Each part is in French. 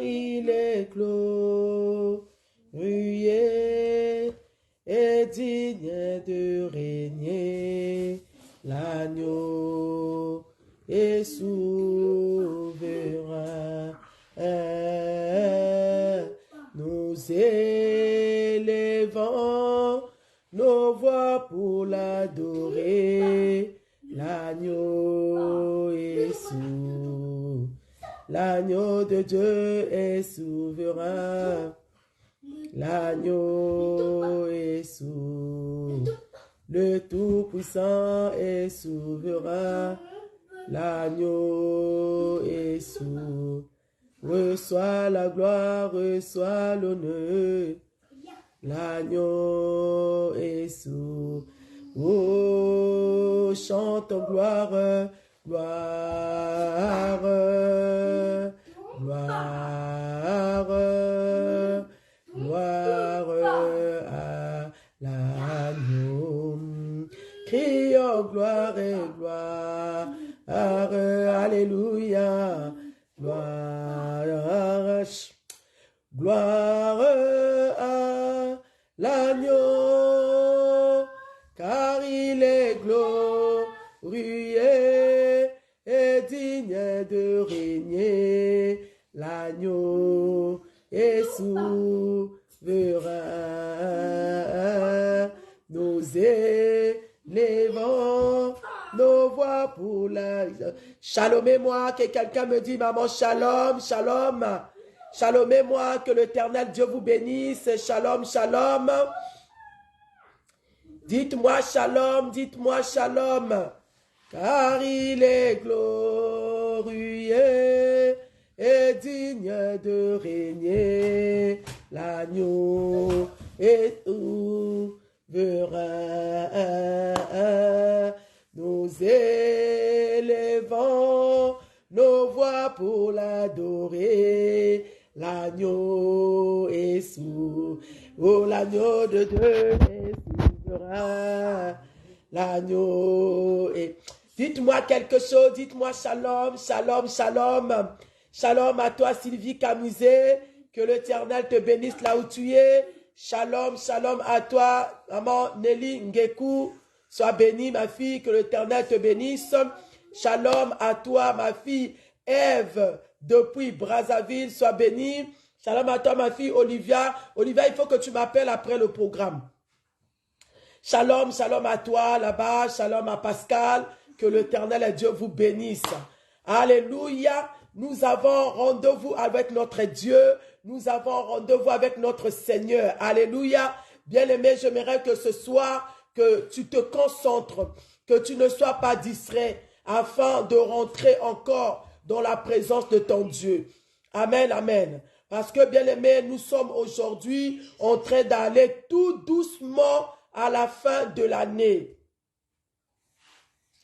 il est glorieux et digne de régner. L'agneau est souverain. Nous élevons nos voix pour l'adorer. L'agneau est souverain. L'agneau de Dieu est souverain. L'agneau est souverain. Le Tout-Puissant est souverain. L'agneau est souverain. Reçois la gloire, reçois l'honneur. L'agneau est souverain. Oh, chante en gloire, gloire, gloire, gloire à l'agneau. Crions gloire et gloire, alléluia, gloire, gloire à l'agneau, car il est glorieux et digne de régner. L'agneau est souverain. Nous élevons nos voix pour la... Shalomez-moi, que quelqu'un me dit, maman, shalom, shalom. Shalomez-moi, que l'Éternel Dieu vous bénisse. Shalom, shalom. Dites-moi shalom, dites-moi shalom. Car il est glorieux et digne de régner. L'agneau est souverain. Nous élevons nos voix pour l'adorer. L'agneau est souverain. Oh, l'agneau de Dieu est souverain. L'agneau est... Dites-moi quelque chose, dites-moi shalom, shalom, shalom. Shalom à toi Sylvie Camisé, que l'Éternel te bénisse là où tu es. Shalom, shalom à toi, maman Nelly Ngekou. Sois bénie ma fille, que l'Éternel te bénisse. Shalom à toi ma fille Ève, depuis Brazzaville, sois bénie. Shalom à toi ma fille Olivia. Olivia, il faut que tu m'appelles après le programme. Shalom, shalom à toi là-bas, shalom à Pascal, que l'Éternel et Dieu vous bénisse. Alléluia, nous avons rendez-vous avec notre Dieu, nous avons rendez-vous avec notre Seigneur. Alléluia, bien-aimé, j'aimerais que ce soir, que tu te concentres, que tu ne sois pas distrait, afin de rentrer encore dans la présence de ton Dieu. Amen, amen. Parce que, bien-aimé, nous sommes aujourd'hui en train d'aller tout doucement à la fin de l'année.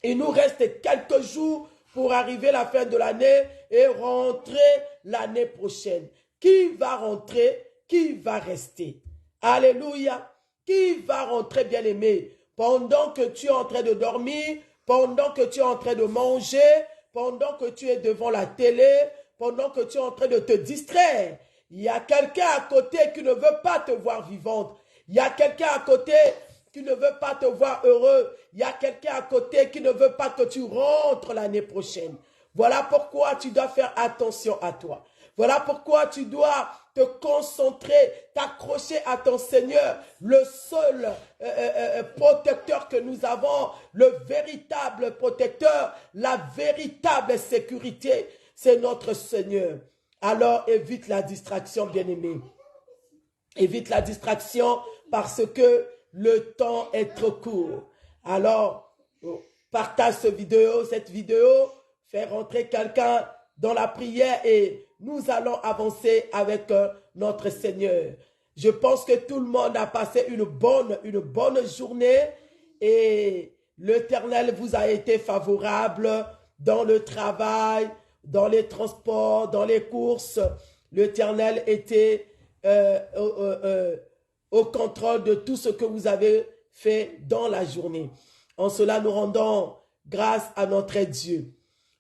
Il nous reste quelques jours pour arriver à la fin de l'année et rentrer l'année prochaine. Qui va rentrer? Qui va rester? Alléluia. Qui va rentrer, bien-aimé? Pendant que tu es en train de dormir, pendant que tu es en train de manger, pendant que tu es devant la télé, pendant que tu es en train de te distraire, il y a quelqu'un à côté qui ne veut pas te voir vivante. Il y a quelqu'un à côté qui ne veut pas te voir heureux. Il y a quelqu'un à côté qui ne veut pas que tu rentres l'année prochaine. Voilà pourquoi tu dois faire attention à toi. Voilà pourquoi tu dois te concentrer, t'accrocher à ton Seigneur, le seul protecteur que nous avons, le véritable protecteur, la véritable sécurité, c'est notre Seigneur. Alors évite la distraction, bien-aimé. Évite la distraction parce que le temps est trop court. Alors, partage cette vidéo, fais rentrer quelqu'un dans la prière et nous allons avancer avec notre Seigneur. Je pense que tout le monde a passé une bonne journée et l'Éternel vous a été favorable dans le travail, dans les transports, dans les courses. L'Éternel était au contrôle de tout ce que vous avez fait dans la journée. En cela, nous rendons grâce à notre Dieu.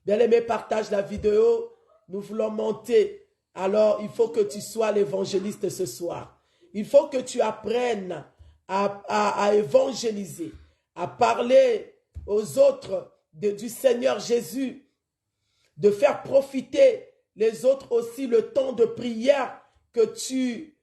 Bien-aimé, partage la vidéo. Nous voulons monter Alors, il faut que tu sois l'évangéliste ce soir. Il faut que tu apprennes à évangéliser, à parler aux autres du Seigneur Jésus, de faire profiter les autres aussi le temps de prière que tu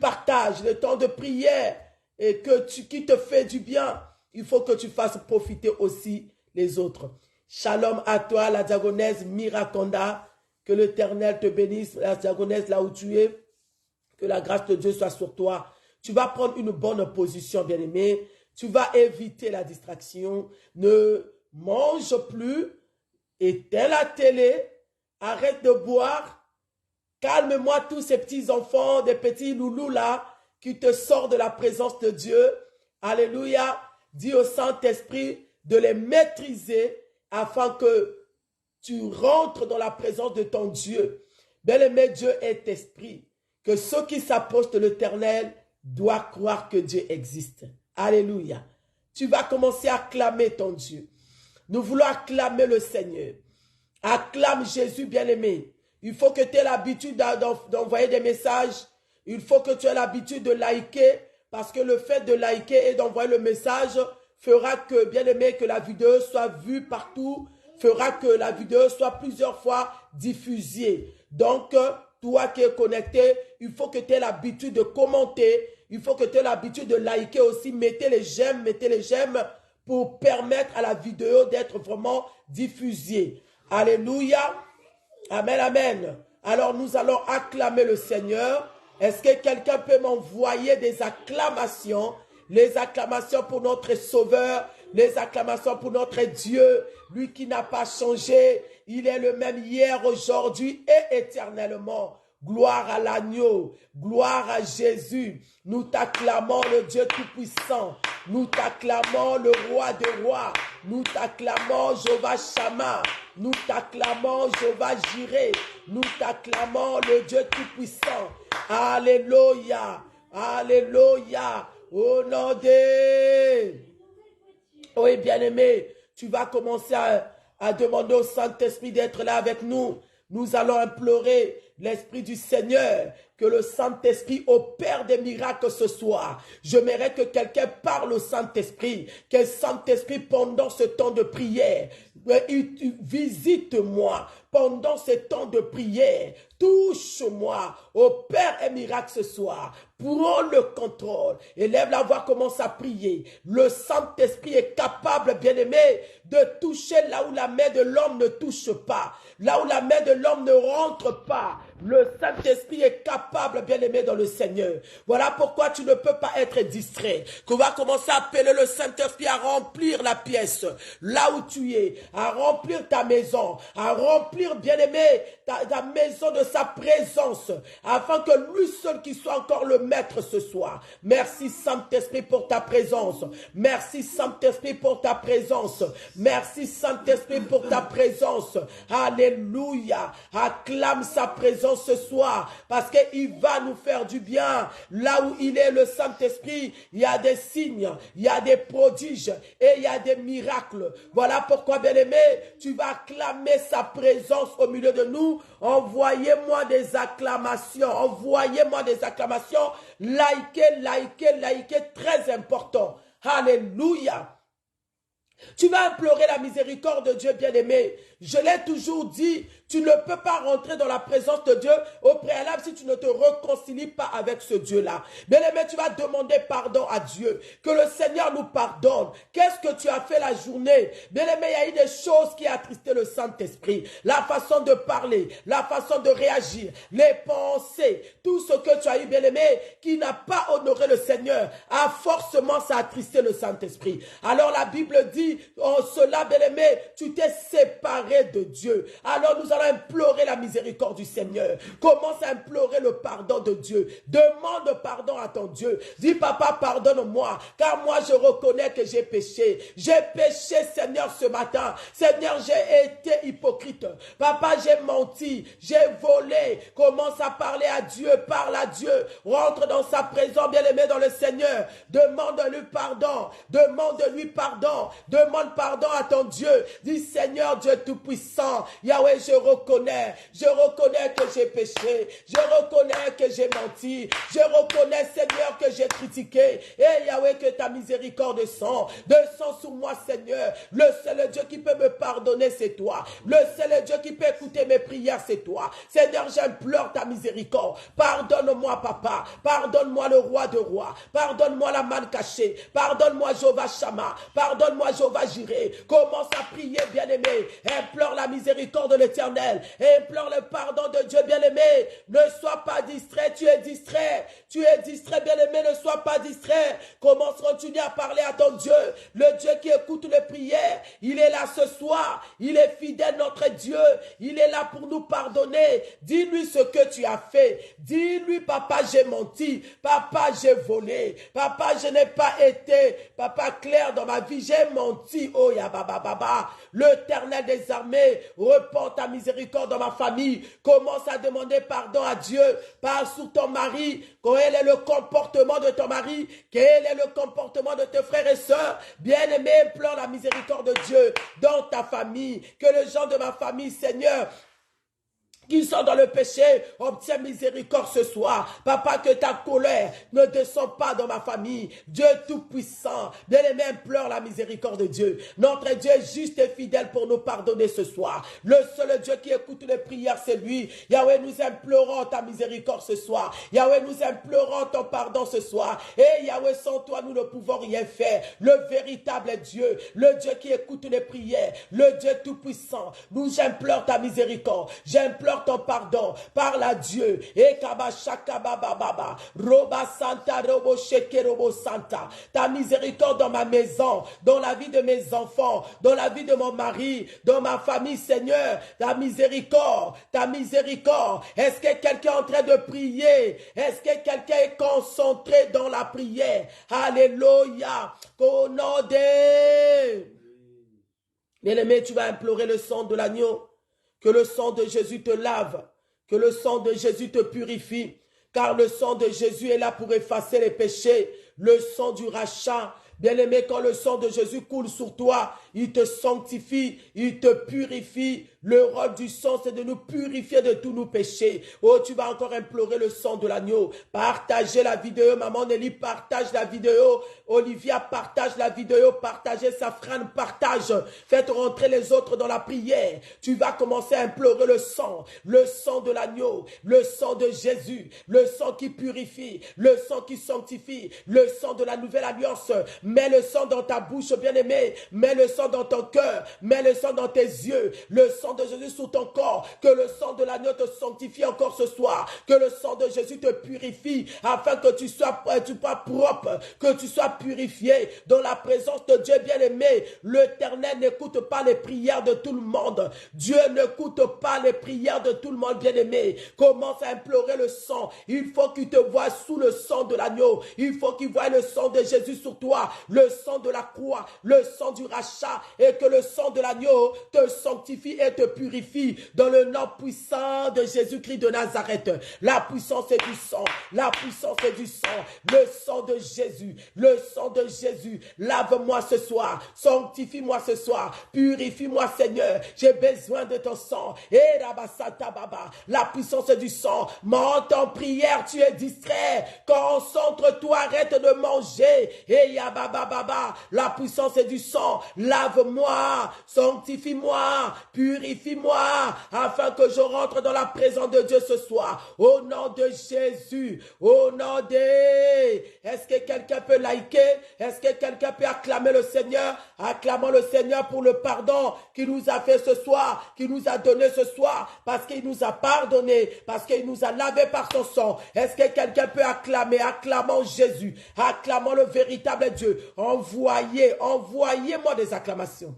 partages, le temps de prière et qui te fait du bien. Il faut que tu fasses profiter aussi les autres. Shalom à toi, la diagonesse Miraconda. Que l'Éternel te bénisse, la diagonesse là où tu es. Que la grâce de Dieu soit sur toi. Tu vas prendre une bonne position, bien-aimé. Tu vas éviter la distraction. Ne mange plus. Éteins la télé. Arrête de boire. Calme-moi tous ces petits enfants, des petits loulous là, qui te sortent de la présence de Dieu. Alléluia. Dis au Saint-Esprit de les maîtriser afin que tu rentres dans la présence de ton Dieu. Bien-aimé, Dieu est esprit. Que ceux qui s'approchent de l'Éternel doivent croire que Dieu existe. Alléluia. Tu vas commencer à acclamer ton Dieu. Nous voulons acclamer le Seigneur. Acclame Jésus, bien-aimé. Il faut que tu aies l'habitude d'envoyer des messages. Il faut que tu aies l'habitude de liker. Parce que le fait de liker et d'envoyer le message fera que, bien-aimé, que la vidéo soit vue partout, fera que la vidéo soit plusieurs fois diffusée. Donc, toi qui es connecté, il faut que tu aies l'habitude de commenter, il faut que tu aies l'habitude de liker aussi, mettez les j'aime pour permettre à la vidéo d'être vraiment diffusée. Alléluia. Amen, amen. Alors, nous allons acclamer le Seigneur. Est-ce que quelqu'un peut m'envoyer des acclamations? Les acclamations pour notre Sauveur, les acclamations pour notre Dieu, lui qui n'a pas changé. Il est le même hier, aujourd'hui et éternellement. Gloire à l'agneau, gloire à Jésus. Nous t'acclamons le Dieu Tout-Puissant. Nous t'acclamons le Roi des Rois. Nous t'acclamons Jéhovah Shammah. Nous t'acclamons Jéhovah Jireh. Nous t'acclamons le Dieu Tout-Puissant. Alléluia, alléluia. Au nom de... Oui, bien-aimé, tu vas commencer à demander au Saint-Esprit d'être là avec nous. Nous allons implorer l'Esprit du Seigneur, que le Saint-Esprit opère des miracles ce soir. J'aimerais que quelqu'un parle au Saint-Esprit, que le Saint-Esprit, pendant ce temps de prière, visite-moi pendant ce temps de prière. Touche-moi, opère un miracle ce soir. Prends le contrôle. Élève la voix, commence à prier. Le Saint-Esprit est capable, bien-aimé, de toucher là où la main de l'homme ne touche pas. Là où la main de l'homme ne rentre pas. Le Saint-Esprit est capable, bien-aimé, dans le Seigneur. Voilà pourquoi tu ne peux pas être distrait. Qu'on va commencer à appeler le Saint-Esprit à remplir la pièce. Là où tu es. À remplir ta maison. À remplir, bien-aimé, ta maison de sa présence. Afin que lui seul qui soit encore le maître ce soir. Merci Saint-Esprit pour ta présence. Merci Saint-Esprit pour ta présence. Merci Saint-Esprit pour ta présence. Alléluia. Acclame sa présence ce soir parce qu'il va nous faire du bien. Là où il est, le Saint-Esprit, il y a des signes, il y a des prodiges et il y a des miracles. Voilà pourquoi, bien-aimé, tu vas acclamer sa présence au milieu de nous. Envoyez-moi des acclamations. Envoyez-moi des acclamations. Likez, très important. Alléluia. Tu vas implorer la miséricorde de Dieu, bien-aimé. Je l'ai toujours dit, tu ne peux pas rentrer dans la présence de Dieu au préalable si tu ne te réconcilies pas avec ce Dieu-là. Bien-aimé, tu vas demander pardon à Dieu. Que le Seigneur nous pardonne. Qu'est-ce que tu as fait la journée? Bien-aimé, il y a eu des choses qui ont attristé le Saint-Esprit. La façon de parler, la façon de réagir, les pensées, tout ce que tu as eu, bien-aimé, qui n'a pas honoré le Seigneur, a forcément ça attristé le Saint-Esprit. Alors la Bible dit, en cela, bien-aimé, tu t'es séparé de Dieu. Alors nous allons implorer la miséricorde du Seigneur. Commence à implorer le pardon de Dieu. Demande pardon à ton Dieu. Dis, papa, pardonne-moi, car moi je reconnais que j'ai péché. J'ai péché, Seigneur, ce matin. Seigneur, j'ai été hypocrite. Papa, j'ai menti, j'ai volé. Commence à parler à Dieu, parle à Dieu. Rentre dans sa présence, bien-aimé, dans le Seigneur. Demande-lui pardon. Demande-lui pardon. Demande pardon à ton Dieu. Dis, Seigneur, Dieu Tout-Puissant, Yahweh, je reconnais que j'ai péché, je reconnais que j'ai menti, je reconnais, Seigneur, que j'ai critiqué. Et Yahweh, que ta miséricorde descend sur moi, Seigneur. Le seul Dieu qui peut me pardonner, c'est toi. Le seul Dieu qui peut écouter mes prières, c'est toi. Seigneur, j'implore ta miséricorde. Pardonne-moi, Papa. Pardonne-moi, le roi de rois. Pardonne-moi la manne cachée. Pardonne-moi, Jéhovah Shammah. Pardonne-moi, Jéhovah Jireh. Commence à prier, bien-aimé. Implore la miséricorde de l'Éternel. Implore le pardon de Dieu, bien-aimé. Ne sois pas distrait. Tu es distrait. Tu es distrait, bien-aimé. Ne sois pas distrait. Commence à continuer à parler à ton Dieu. Le Dieu qui écoute les prières. Il est là ce soir. Il est fidèle, notre Dieu. Il est là pour nous pardonner. Dis-lui ce que tu as fait. Dis-lui, papa, j'ai menti. Papa, j'ai volé. Papa, je n'ai pas été, papa, clair dans ma vie. J'ai menti. Oh, Yababa. L'Éternel des armées, repends ta miséricorde dans ma famille. Commence à demander pardon à Dieu. Parle sur ton mari. Quel est le comportement de ton mari? Quel est le comportement de tes frères et sœurs? Bien-aimé, implore la miséricorde de Dieu dans ta famille. Que les gens de ma famille, Seigneur, qui sont dans le péché, obtiens miséricorde ce soir. Papa, que ta colère ne descend pas dans ma famille. Dieu Tout-Puissant, bien-aimé, implore la miséricorde de Dieu. Notre Dieu est juste et fidèle pour nous pardonner ce soir. Le seul Dieu qui écoute les prières, c'est lui. Yahweh, nous implorons ta miséricorde ce soir. Yahweh, nous implorons ton pardon ce soir. Et Yahweh, sans toi, nous ne pouvons rien faire. Le véritable Dieu, le Dieu qui écoute les prières, le Dieu Tout-Puissant, nous implore ta miséricorde. J'implore ton pardon, parle à Dieu. Et kabashakabababa, roba santa, robo sheke, robo santa. Ta miséricorde dans ma maison, dans la vie de mes enfants, dans la vie de mon mari, dans ma famille, Seigneur. Ta miséricorde, ta miséricorde. Est-ce que quelqu'un est en train de prier? Est-ce que quelqu'un est concentré dans la prière? Alléluia. Konode. Bien-aimé, tu vas implorer le sang de l'agneau. Que le sang de Jésus te lave, que le sang de Jésus te purifie, car le sang de Jésus est là pour effacer les péchés, le sang du rachat. Bien-aimé, quand le sang de Jésus coule sur toi, il te sanctifie, il te purifie. Le rôle du sang, c'est de nous purifier de tous nos péchés. Oh, tu vas encore implorer le sang de l'agneau. Partagez la vidéo. Maman Nelly, partage la vidéo. Olivia, partage la vidéo. Partagez Safran, partage. Faites rentrer les autres dans la prière. Tu vas commencer à implorer le sang de l'agneau, le sang de Jésus, le sang qui purifie, le sang qui sanctifie, le sang de la nouvelle alliance. Mets le sang dans ta bouche, bien-aimé. Mets le sang dans ton cœur. Mets le sang dans tes yeux. Le sang de Jésus sur ton corps. Que le sang de l'agneau te sanctifie encore ce soir. Que le sang de Jésus te purifie afin que tu sois propre, que tu sois purifié dans la présence de Dieu bien-aimé. L'Éternel n'écoute pas les prières de tout le monde. Dieu n'écoute pas les prières de tout le monde bien-aimé. Commence à implorer le sang. Il faut qu'il te voie sous le sang de l'agneau. Il faut qu'il voie le sang de Jésus sur toi. Le sang de la croix, le sang du rachat, et que le sang de l'agneau te sanctifie et te purifie dans le nom puissant de Jésus-Christ de Nazareth. La puissance est du sang, la puissance est du sang, le sang de Jésus, le sang de Jésus. Lave-moi ce soir, sanctifie-moi ce soir, purifie-moi Seigneur, j'ai besoin de ton sang. Et Rabasata Baba, la puissance est du sang. Monte en prière, tu es distrait, concentre-toi, arrête de manger. Et Yababa, la puissance est du sang. Lave-moi, sanctifie-moi, purifie-moi, afin que je rentre dans la présence de Dieu ce soir. Au nom de Jésus, au nom de... Est-ce que quelqu'un peut liker? Est-ce que quelqu'un peut acclamer le Seigneur? Acclamons le Seigneur pour le pardon qu'il nous a fait ce soir, qu'il nous a donné ce soir, parce qu'il nous a pardonné, parce qu'il nous a lavé par son sang. Est-ce que quelqu'un peut acclamer? Acclamons Jésus, acclamons le véritable Dieu. Envoyez-moi des acclamations.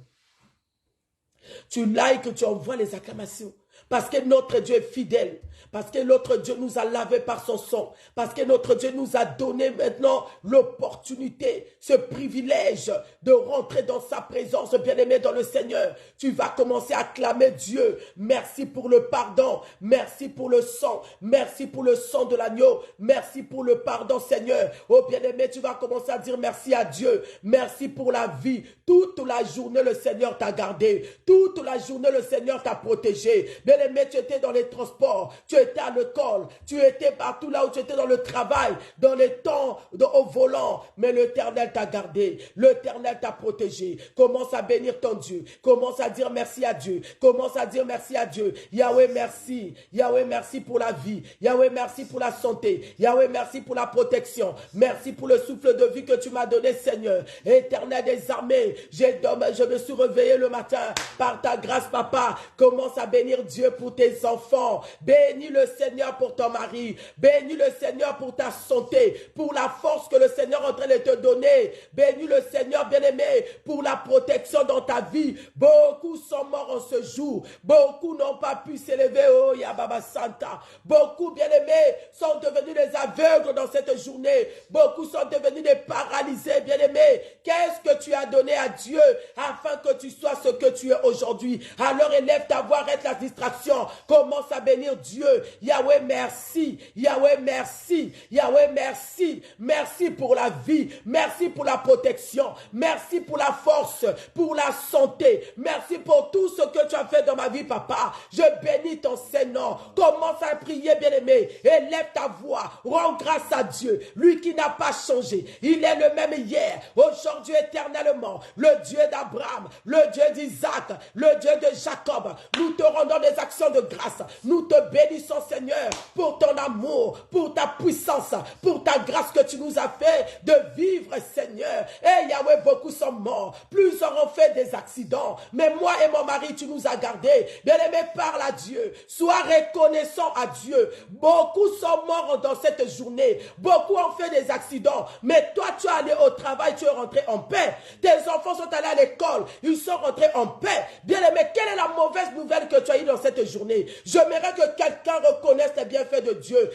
Tu likes, tu envoies les acclamations. Parce que notre Dieu est fidèle. Parce que notre Dieu nous a lavé par son sang. Parce que notre Dieu nous a donné maintenant l'opportunité, ce privilège de rentrer dans sa présence, bien-aimé dans le Seigneur. Tu vas commencer à acclamer Dieu. Merci pour le pardon. Merci pour le sang. Merci pour le sang de l'agneau. Merci pour le pardon, Seigneur. Oh, bien-aimé, tu vas commencer à dire merci à Dieu. Merci pour la vie. Toute la journée, le Seigneur t'a gardé. Toute la journée, le Seigneur t'a protégé. Bien Bien-aimé, tu étais dans les transports, tu étais à l'école, tu étais partout là où tu étais dans le travail, dans les temps au volant. Mais l'Éternel t'a gardé, l'Éternel t'a protégé. Commence à bénir ton Dieu. Commence à dire merci à Dieu. Commence à dire merci à Dieu. Yahweh, merci. Yahweh, merci pour la vie. Yahweh, merci pour la santé. Yahweh, merci pour la protection. Merci pour le souffle de vie que tu m'as donné, Seigneur. Éternel des armées, je me suis réveillé le matin par ta grâce, papa. Commence à bénir Dieu pour tes enfants. Bénis le Seigneur pour ton mari. Bénis le Seigneur pour ta santé, pour la force que le Seigneur est en train de te donner. Bénis le Seigneur, bien-aimé, pour la protection dans ta vie. Beaucoup sont morts en ce jour. Beaucoup n'ont pas pu s'élever. Oh, Yababa Santa. Beaucoup, bien-aimés, sont devenus des aveugles dans cette journée. Beaucoup sont devenus des paralysés, bien-aimés. Qu'est-ce que tu as donné à Dieu afin que tu sois ce que tu es aujourd'hui? Alors élève ta voix, arrête la distraction. Commence à bénir Dieu. Yahweh, merci. Yahweh, merci. Yahweh, merci. Merci pour la vie. Merci pour la protection. Merci pour la force, pour la santé. Merci pour tout ce que tu as fait dans ma vie, papa. Je bénis ton Saint-Nom. Commence à prier, bien-aimé. Élève ta voix. Rends grâce à Dieu. Lui qui n'a pas changé. Il est le même hier, aujourd'hui, éternellement. Le Dieu d'Abraham, le Dieu d'Isaac, le Dieu de Jacob. Nous te rendons des actions de grâce. Nous te bénissons, Seigneur, pour ton amour, pour ta puissance, pour ta grâce que tu nous as fait de vivre, Seigneur. Et Yahweh, beaucoup sont morts. Plus auront fait des accidents. Mais moi et mon mari, tu nous as gardés. Bien-aimé, parle à Dieu. Sois reconnaissant à Dieu. Beaucoup sont morts dans cette journée. Beaucoup ont fait des accidents. Mais toi, tu es allé au travail, tu es rentré en paix. Tes enfants sont allés à l'école, ils sont rentrés en paix. Bien-aimé, quelle est la mauvaise nouvelle que tu as eue dans cette journée? J'aimerais que quelqu'un reconnaisse les bienfaits de Dieu.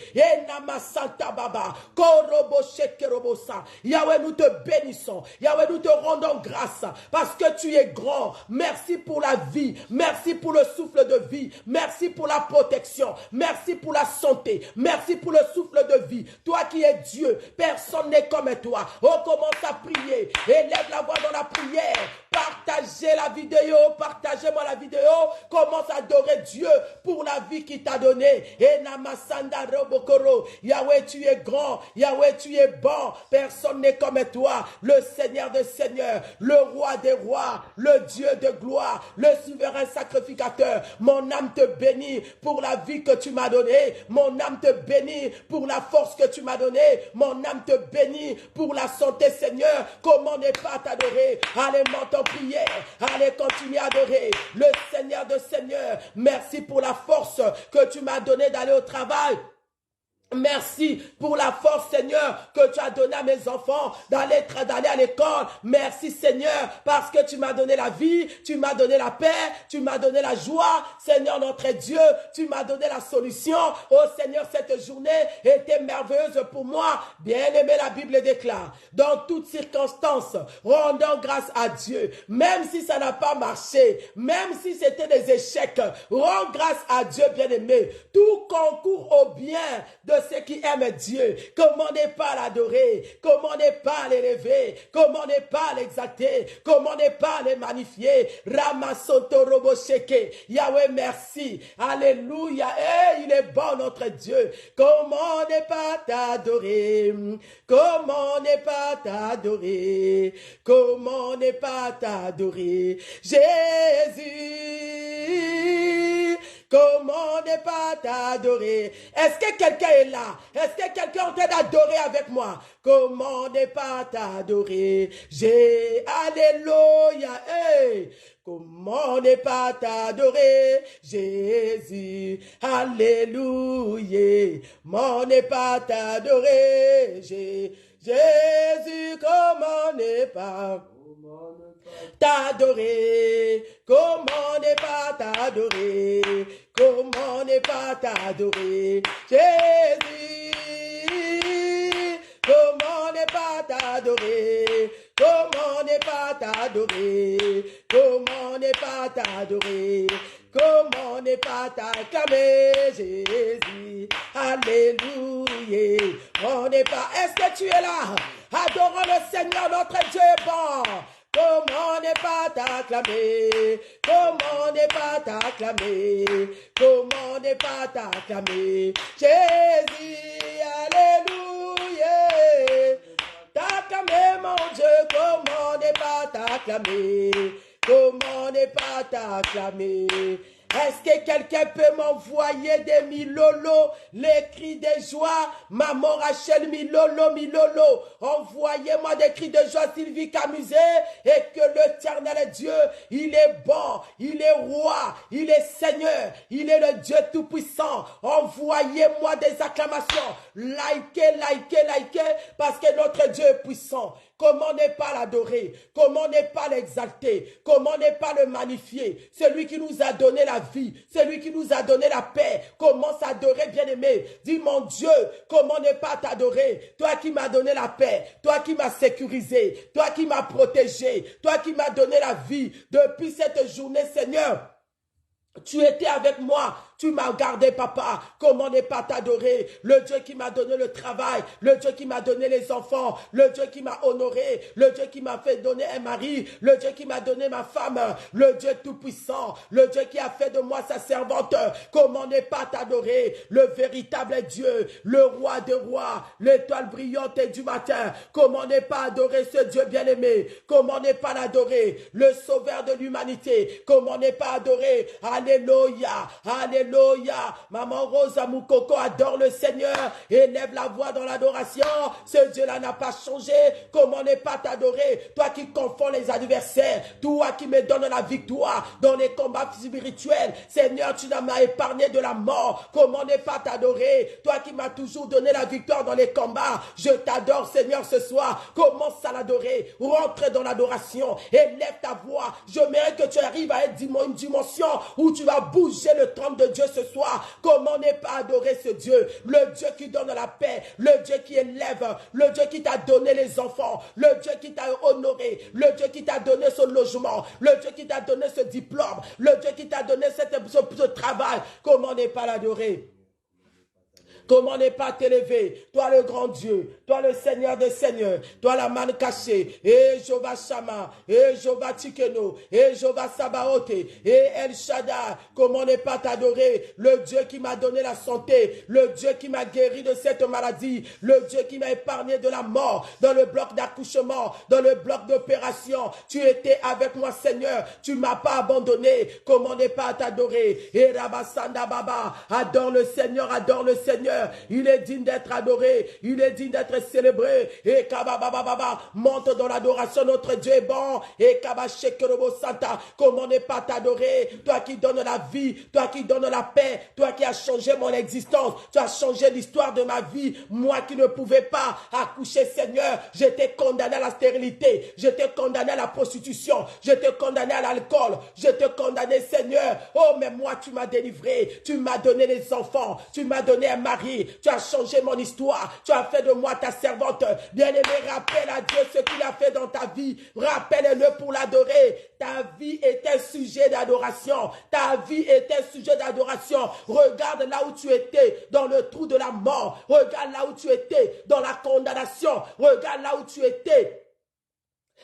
Yahweh, nous te bénissons. Yahweh, nous te rendons grâce parce que tu es grand. Merci pour la vie. Merci pour le souffle de vie. Merci pour la protection. Merci pour la santé. Merci pour le souffle de vie. Toi qui es Dieu, personne n'est comme toi. On commence à prier. Élève la voix dans la prière. Partagez la vidéo. Partagez-moi la vidéo. Commence à adorer Dieu pour la vie qu'il t'a donnée. Et Namasanda Robokoro. Yahweh, tu es grand. Yahweh, tu es bon. Personne n'est comme toi. Le Seigneur des seigneurs. Le roi des rois. Le Dieu de gloire. Le souverain sacrificateur. Mon âme te bénit pour la vie que tu m'as donnée. Mon âme te bénit pour la force que tu m'as donnée. Mon âme te bénit pour la santé, Seigneur. Comment ne pas t'adorer? Allez, monte en prière. Allez, continue à adorer le Seigneur de Seigneur. Merci pour la force que tu m'as donnée d'aller au travail. Merci pour la force, Seigneur, que tu as donnée à mes enfants d'aller à l'école. Merci, Seigneur, parce que tu m'as donné la vie, tu m'as donné la paix, tu m'as donné la joie. Seigneur, notre Dieu, tu m'as donné la solution. Oh Seigneur, cette journée était merveilleuse pour moi. Bien-aimé, la Bible déclare, dans toutes circonstances, rendons grâce à Dieu. Même si ça n'a pas marché, même si c'était des échecs, rends grâce à Dieu, bien-aimé. Tout concourt au bien de ceux qui aiment Dieu. Comment ne pas l'adorer? Comment ne pas l'élever? Comment ne pas l'exalter? Comment ne pas le magnifier? Ramasoto Robosheke. Yahweh, merci. Alléluia. Eh, il est bon, notre Dieu. Comment ne pas t'adorer? Comment ne pas t'adorer? Comment ne pas t'adorer? Jésus. Comment ne pas t'adorer? Est-ce que quelqu'un est là? Est-ce que quelqu'un est en train d'adorer avec moi? Comment ne pas t'adorer? Alléluia. Hey. Comment ne pas t'adorer, Jésus? Alléluia. Comment ne pas t'adorer, Jésus? Comment ne pas t'adorer? Comment ne pas t'adorer? Comment ne pas t'adorer, Jésus? Comment ne pas t'adorer? Comment ne pas t'adorer? Comment ne pas t'adorer? Comment ne pas t'acclamer, Jésus? Alléluia. On n'est pas. Est-ce que tu es là? Adorons le Seigneur, notre Dieu est bon. Comment ne pas t'acclamer? Comment ne pas t'acclamer? Comment ne pas t'acclamer? Jésus, alléluia. T'acclamer mon Dieu, comment ne pas t'acclamer? Comment ne pas t'acclamer? Est-ce que quelqu'un peut m'envoyer des milolo, les cris de joie? Maman Rachel, milolo, milolo. Envoyez-moi des cris de joie, Sylvie Camusé, et que l'Éternel Dieu, il est bon, il est roi, il est Seigneur, il est le Dieu Tout-Puissant. Envoyez-moi des acclamations. Likez, likez, likez, parce que notre Dieu est puissant. Comment ne pas l'adorer? Comment ne pas l'exalter? Comment ne pas le magnifier? Celui qui nous a donné la vie, celui qui nous a donné la paix. Comment s'adorer, bien-aimé? Dis, mon Dieu, comment ne pas t'adorer? Toi qui m'as donné la paix, toi qui m'as sécurisé, toi qui m'as protégé, toi qui m'as donné la vie. Depuis cette journée, Seigneur, tu étais avec moi. Tu m'as gardé, papa. Comment ne pas t'adorer? Le Dieu qui m'a donné le travail, le Dieu qui m'a donné les enfants, le Dieu qui m'a honoré, le Dieu qui m'a fait donner un mari, le Dieu qui m'a donné ma femme, le Dieu tout-puissant, le Dieu qui a fait de moi sa servante. Comment ne pas t'adorer? Le véritable Dieu, le roi des rois, l'étoile brillante du matin. Comment ne pas adorer ce Dieu bien-aimé? Comment ne pas l'adorer? Le sauveur de l'humanité. Comment ne pas adorer? Alléluia, alléluia. Maman Rosa Moukoko adore le Seigneur. Élève la voix dans l'adoration. Ce Dieu-là n'a pas changé. Comment ne pas t'adorer? Toi qui confonds les adversaires. Toi qui me donnes la victoire dans les combats spirituels. Seigneur, tu m'as épargné de la mort. Comment ne pas t'adorer? Toi qui m'as toujours donné la victoire dans les combats. Je t'adore, Seigneur, ce soir. Commence à l'adorer. Rentre dans l'adoration. Élève ta voix. Je mérite que tu arrives à être une dimension où tu vas bouger le trône de Dieu ce soir. Comment ne pas adorer ce Dieu? Le Dieu qui donne la paix, le Dieu qui élève, le Dieu qui t'a donné les enfants, le Dieu qui t'a honoré, le Dieu qui t'a donné ce logement, le Dieu qui t'a donné ce diplôme, le Dieu qui t'a donné ce travail. Comment ne pas l'adorer? Comment ne pas t'élever? Toi le grand Dieu, toi le Seigneur des Seigneurs, toi la manne cachée, et Jéhovah Shama, et Jéhovah Tikeno, et Jéhovah Sabaoth, et El Shaddai. Comment ne pas t'adorer? Le Dieu qui m'a donné la santé, le Dieu qui m'a guéri de cette maladie, le Dieu qui m'a épargné de la mort, dans le bloc d'accouchement, dans le bloc d'opération. Tu étais avec moi, Seigneur, tu ne m'as pas abandonné. Comment ne pas t'adorer? Et Rabasanda Baba, adore le Seigneur, adore le Seigneur. Il est digne d'être adoré, il est digne d'être célébré. Et Kababababa, monte dans l'adoration, notre Dieu est bon. Et Kabashekerobo Santa, comment ne pas t'adorer? Toi qui donnes la vie, toi qui donnes la paix, toi qui as changé mon existence, tu as changé l'histoire de ma vie. Moi qui ne pouvais pas accoucher, Seigneur, j'étais condamné à la stérilité, j'étais condamné à la prostitution, j'étais condamné à l'alcool, j'étais condamné, Seigneur. Oh, mais moi tu m'as délivré, tu m'as donné les enfants, tu m'as donné un mari. Tu as changé mon histoire. Tu as fait de moi ta servante. Bien-aimé, rappelle à Dieu ce qu'il a fait dans ta vie. Rappelle-le pour l'adorer. Ta vie est un sujet d'adoration. Ta vie est un sujet d'adoration. Regarde là où tu étais, dans le trou de la mort. Regarde là où tu étais, dans la condamnation. Regarde là où tu étais.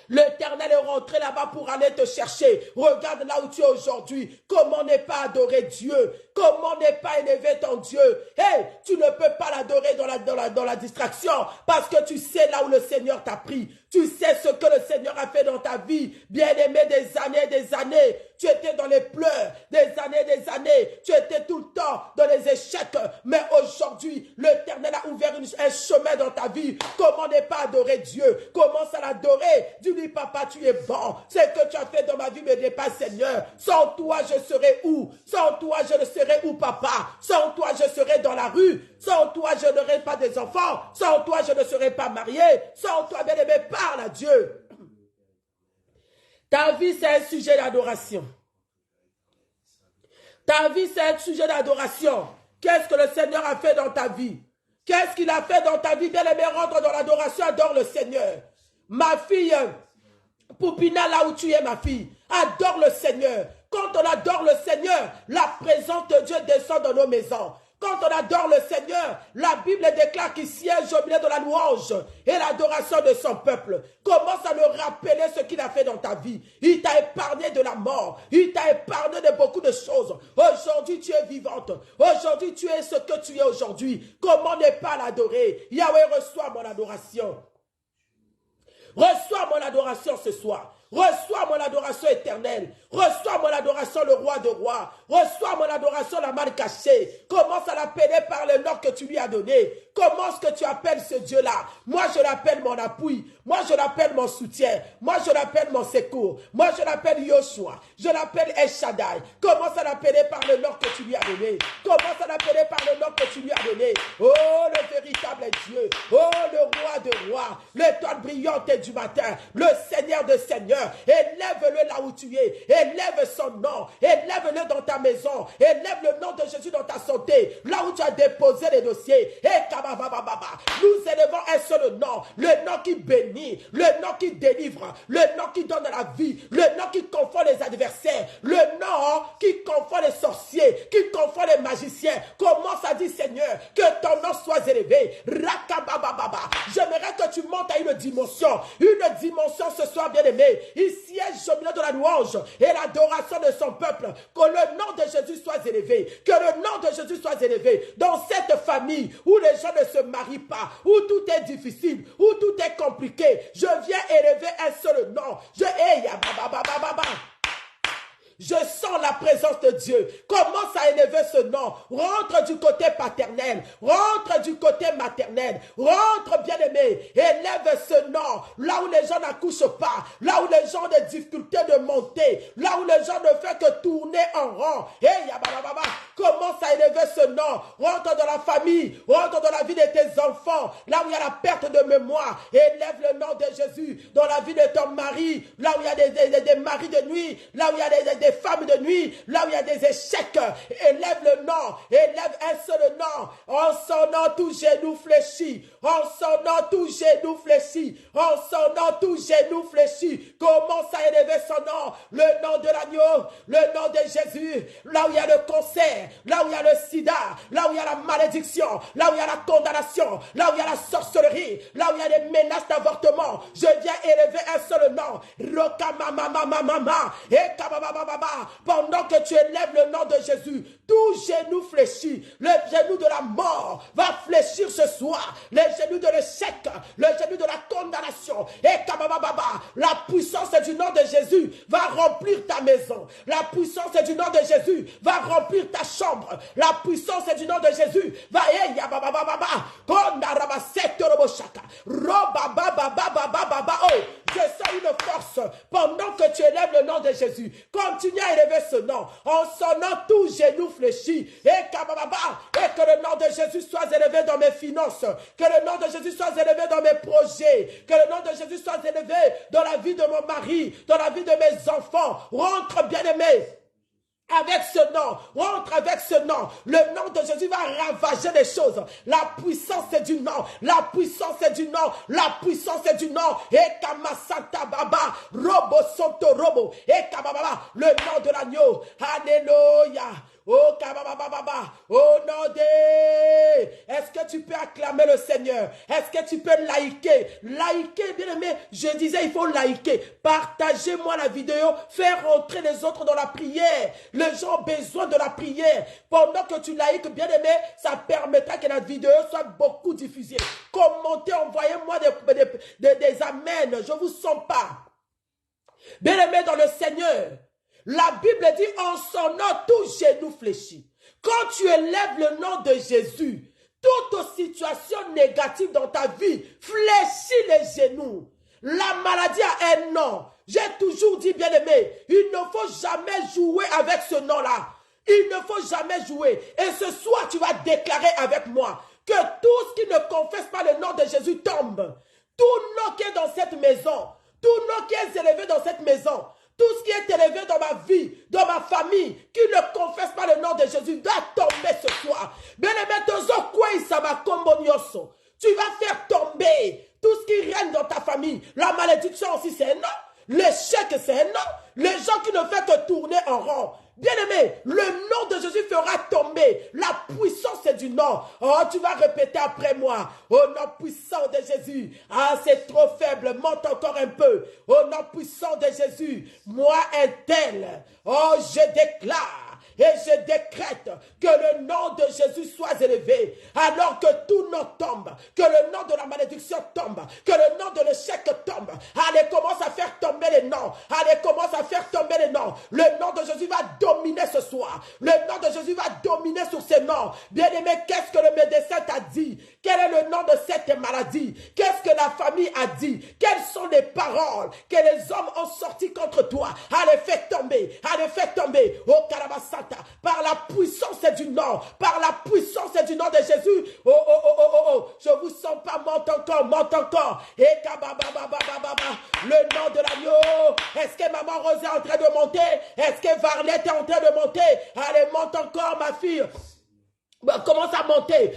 L'Éternel est rentré là-bas pour aller te chercher. Regarde là où tu es aujourd'hui. Comment ne pas adorer Dieu? Comment ne pas élever ton Dieu? Hey, tu ne peux pas l'adorer dans la distraction parce que tu sais là où le Seigneur t'a pris. Tu sais ce que le Seigneur a fait dans ta vie. Bien-aimé, des années. Tu étais dans les pleurs, des années. Tu étais tout le temps dans les échecs. Mais aujourd'hui, l'Éternel a ouvert un chemin dans ta vie. Comment ne pas adorer Dieu? Commence à l'adorer. Dis-lui, papa, tu es bon. Ce que tu as fait dans ma vie me dépasse, Seigneur. Sans toi, je serai où? Sans toi, je ne serai où, papa? Sans toi, je serai dans la rue. Sans toi, je n'aurai pas des enfants. Sans toi, je ne serai pas marié. Sans toi, bien-aimé, parle à Dieu. Ta vie, c'est un sujet d'adoration. Ta vie, c'est un sujet d'adoration. Qu'est-ce que le Seigneur a fait dans ta vie? Qu'est-ce qu'il a fait dans ta vie? Bien-aimé, rentre dans l'adoration, adore le Seigneur. Ma fille, Poupina, là où tu es, ma fille, adore le Seigneur. Quand on adore le Seigneur, la présence de Dieu descend dans nos maisons. Quand on adore le Seigneur, la Bible déclare qu'il siège au milieu de la louange et l'adoration de son peuple. Commence à le rappeler ce qu'il a fait dans ta vie. Il t'a épargné de la mort. Il t'a épargné de beaucoup de choses. Aujourd'hui, tu es vivante. Aujourd'hui, tu es ce que tu es aujourd'hui. Comment ne pas l'adorer? Yahweh, reçois mon adoration. Reçois mon adoration ce soir. Reçois mon adoration éternelle. Reçois mon adoration, le roi de rois. Reçois mon adoration, la mal cachée. Commence à l'appeler par le nom que tu lui as donné. Comment est-ce que tu appelles ce Dieu-là? Moi, je l'appelle mon appui. Moi, je l'appelle mon soutien. Moi, je l'appelle mon secours. Moi, je l'appelle Yoshua. Je l'appelle El Shaddai. Commence à l'appeler par le nom que tu lui as donné. Commence à l'appeler par le nom que tu lui as donné. Oh, le véritable Dieu. Oh, le roi de rois. L'étoile brillante du matin. Le Seigneur de seigneurs. Élève-le là où tu es. Élève son nom. Élève-le dans ta maison. Élève le nom de Jésus dans ta santé. Là où tu as déposé les dossiers. Et nous élevons un seul nom. Le nom qui bénit. Le nom qui délivre. Le nom qui donne la vie. Le nom qui confond les adversaires. Le nom qui confond les sorciers. Qui confond les magiciens. Commence à dire, Seigneur, que ton nom soit élevé. J'aimerais que tu montes à une dimension. Une dimension ce soir, bien-aimé. Il siège au milieu de la louange et l'adoration de son peuple. Que le nom de Jésus soit élevé. Que le nom de Jésus soit élevé. Dans cette famille où les gens ne se marient pas, où tout est difficile, où tout est compliqué, je viens élever un seul nom. Je sens la présence de Dieu. Commence à élever ce nom. Rentre du côté paternel. Rentre du côté maternel. Rentre, bien-aimé. Élève ce nom. Là où les gens n'accouchent pas. Là où les gens ont des difficultés de monter. Là où les gens ne font que tourner en rond. Commence à élever ce nom. Rentre dans la famille. Rentre dans la vie de tes enfants. Là où il y a la perte de mémoire. Élève le nom de Jésus. Dans la vie de ton mari. Là où il y a des maris de nuit. Là où il y a des femmes de nuit, là où il y a des échecs, élève le nom, élève un seul nom, en son nom tout genou fléchit, en son nom tout genou fléchit, en son nom tout genou fléchit, commence à élever son nom, le nom de l'agneau, le nom de Jésus, là où il y a le cancer, là où il y a le sida, là où il y a la malédiction, là où il y a la condamnation, là où il y a la sorcellerie, là où il y a des menaces d'avortement, je viens élever un seul nom, pendant que tu élèves le nom de Jésus, tout genou fléchit, le genou de la mort va fléchir ce soir, le genou de l'échec, le genou de la condamnation, et la puissance du nom de Jésus va remplir ta maison, la puissance du nom de Jésus va remplir ta chambre, la puissance du nom de Jésus va je sens une force pendant que tu élèves le nom de Jésus. Continue à élever ce nom. En son nom, tout genou fléchit. Et que le nom de Jésus soit élevé dans mes finances. Que le nom de Jésus soit élevé dans mes projets. Que le nom de Jésus soit élevé dans la vie de mon mari, dans la vie de mes enfants. Rentre, bien-aimé. Avec ce nom, rentre avec ce nom. Le nom de Jésus va ravager les choses. La puissance est du nom. La puissance est du nom. La puissance est du nom. Et Kamasanta Baba, Robo Santo Robo. Et Kababa, le nom de l'agneau. Alléluia. Oh, kababababa, oh non, est-ce que tu peux acclamer le Seigneur? Est-ce que tu peux liker? Liker, bien aimé, je disais, il faut liker. Partagez-moi la vidéo, faire rentrer les autres dans la prière. Les gens ont besoin de la prière. Pendant que tu likes, bien aimé, ça permettra que la vidéo soit beaucoup diffusée. Commentez, envoyez-moi des amens, je ne vous sens pas. Bien aimé dans le Seigneur. La Bible dit, en son nom, tout genou fléchit. Quand tu élèves le nom de Jésus, toute situation négative dans ta vie fléchit les genoux. La maladie a un nom. J'ai toujours dit, bien-aimé, il ne faut jamais jouer avec ce nom-là. Il ne faut jamais jouer. Et ce soir, tu vas déclarer avec moi que tout ce qui ne confesse pas le nom de Jésus tombe. Tout nom qui est dans cette maison, tout nom qui est élevé dans cette maison, tout ce qui est élevé dans ma vie, dans ma famille, qui ne confesse pas le nom de Jésus, doit tomber ce soir. Tu vas faire tomber tout ce qui règne dans ta famille. La malédiction aussi, c'est un nom. L'échec, c'est un nom. Les gens qui ne font que tourner en rond. Bien-aimé, le nom de Jésus fera tomber la puissance du nom. Oh, tu vas répéter après moi. Au nom puissant de Jésus. Ah, c'est trop faible. Monte encore un peu. Au nom puissant de Jésus. Moi, un tel. Oh, je déclare. Et je décrète que le nom de Jésus soit élevé, alors que tout nom tombe, que le nom de la malédiction tombe, que le nom de l'échec tombe. Allez, commence à faire tomber les noms. Allez, commence à faire tomber les noms. Le nom de Jésus va dominer ce soir. Le nom de Jésus va dominer sur ces noms. Bien-aimé, qu'est-ce que le médecin t'a dit? Quel est le nom de cette maladie? Qu'est-ce que la famille a dit? Quelles sont les paroles que les hommes ont sorties contre toi? Allez, fais tomber. Allez, fais tomber. Oh, Karabasanta. Par la puissance du nom, par la puissance du nom de Jésus. Oh, oh, oh, oh, oh, oh. Je vous sens pas, monte encore, monte encore. Et le nom de l'agneau. Est-ce que maman Rose est en train de monter? Est-ce que Varlette est en train de monter? Allez, monte encore, ma fille. Commence à monter,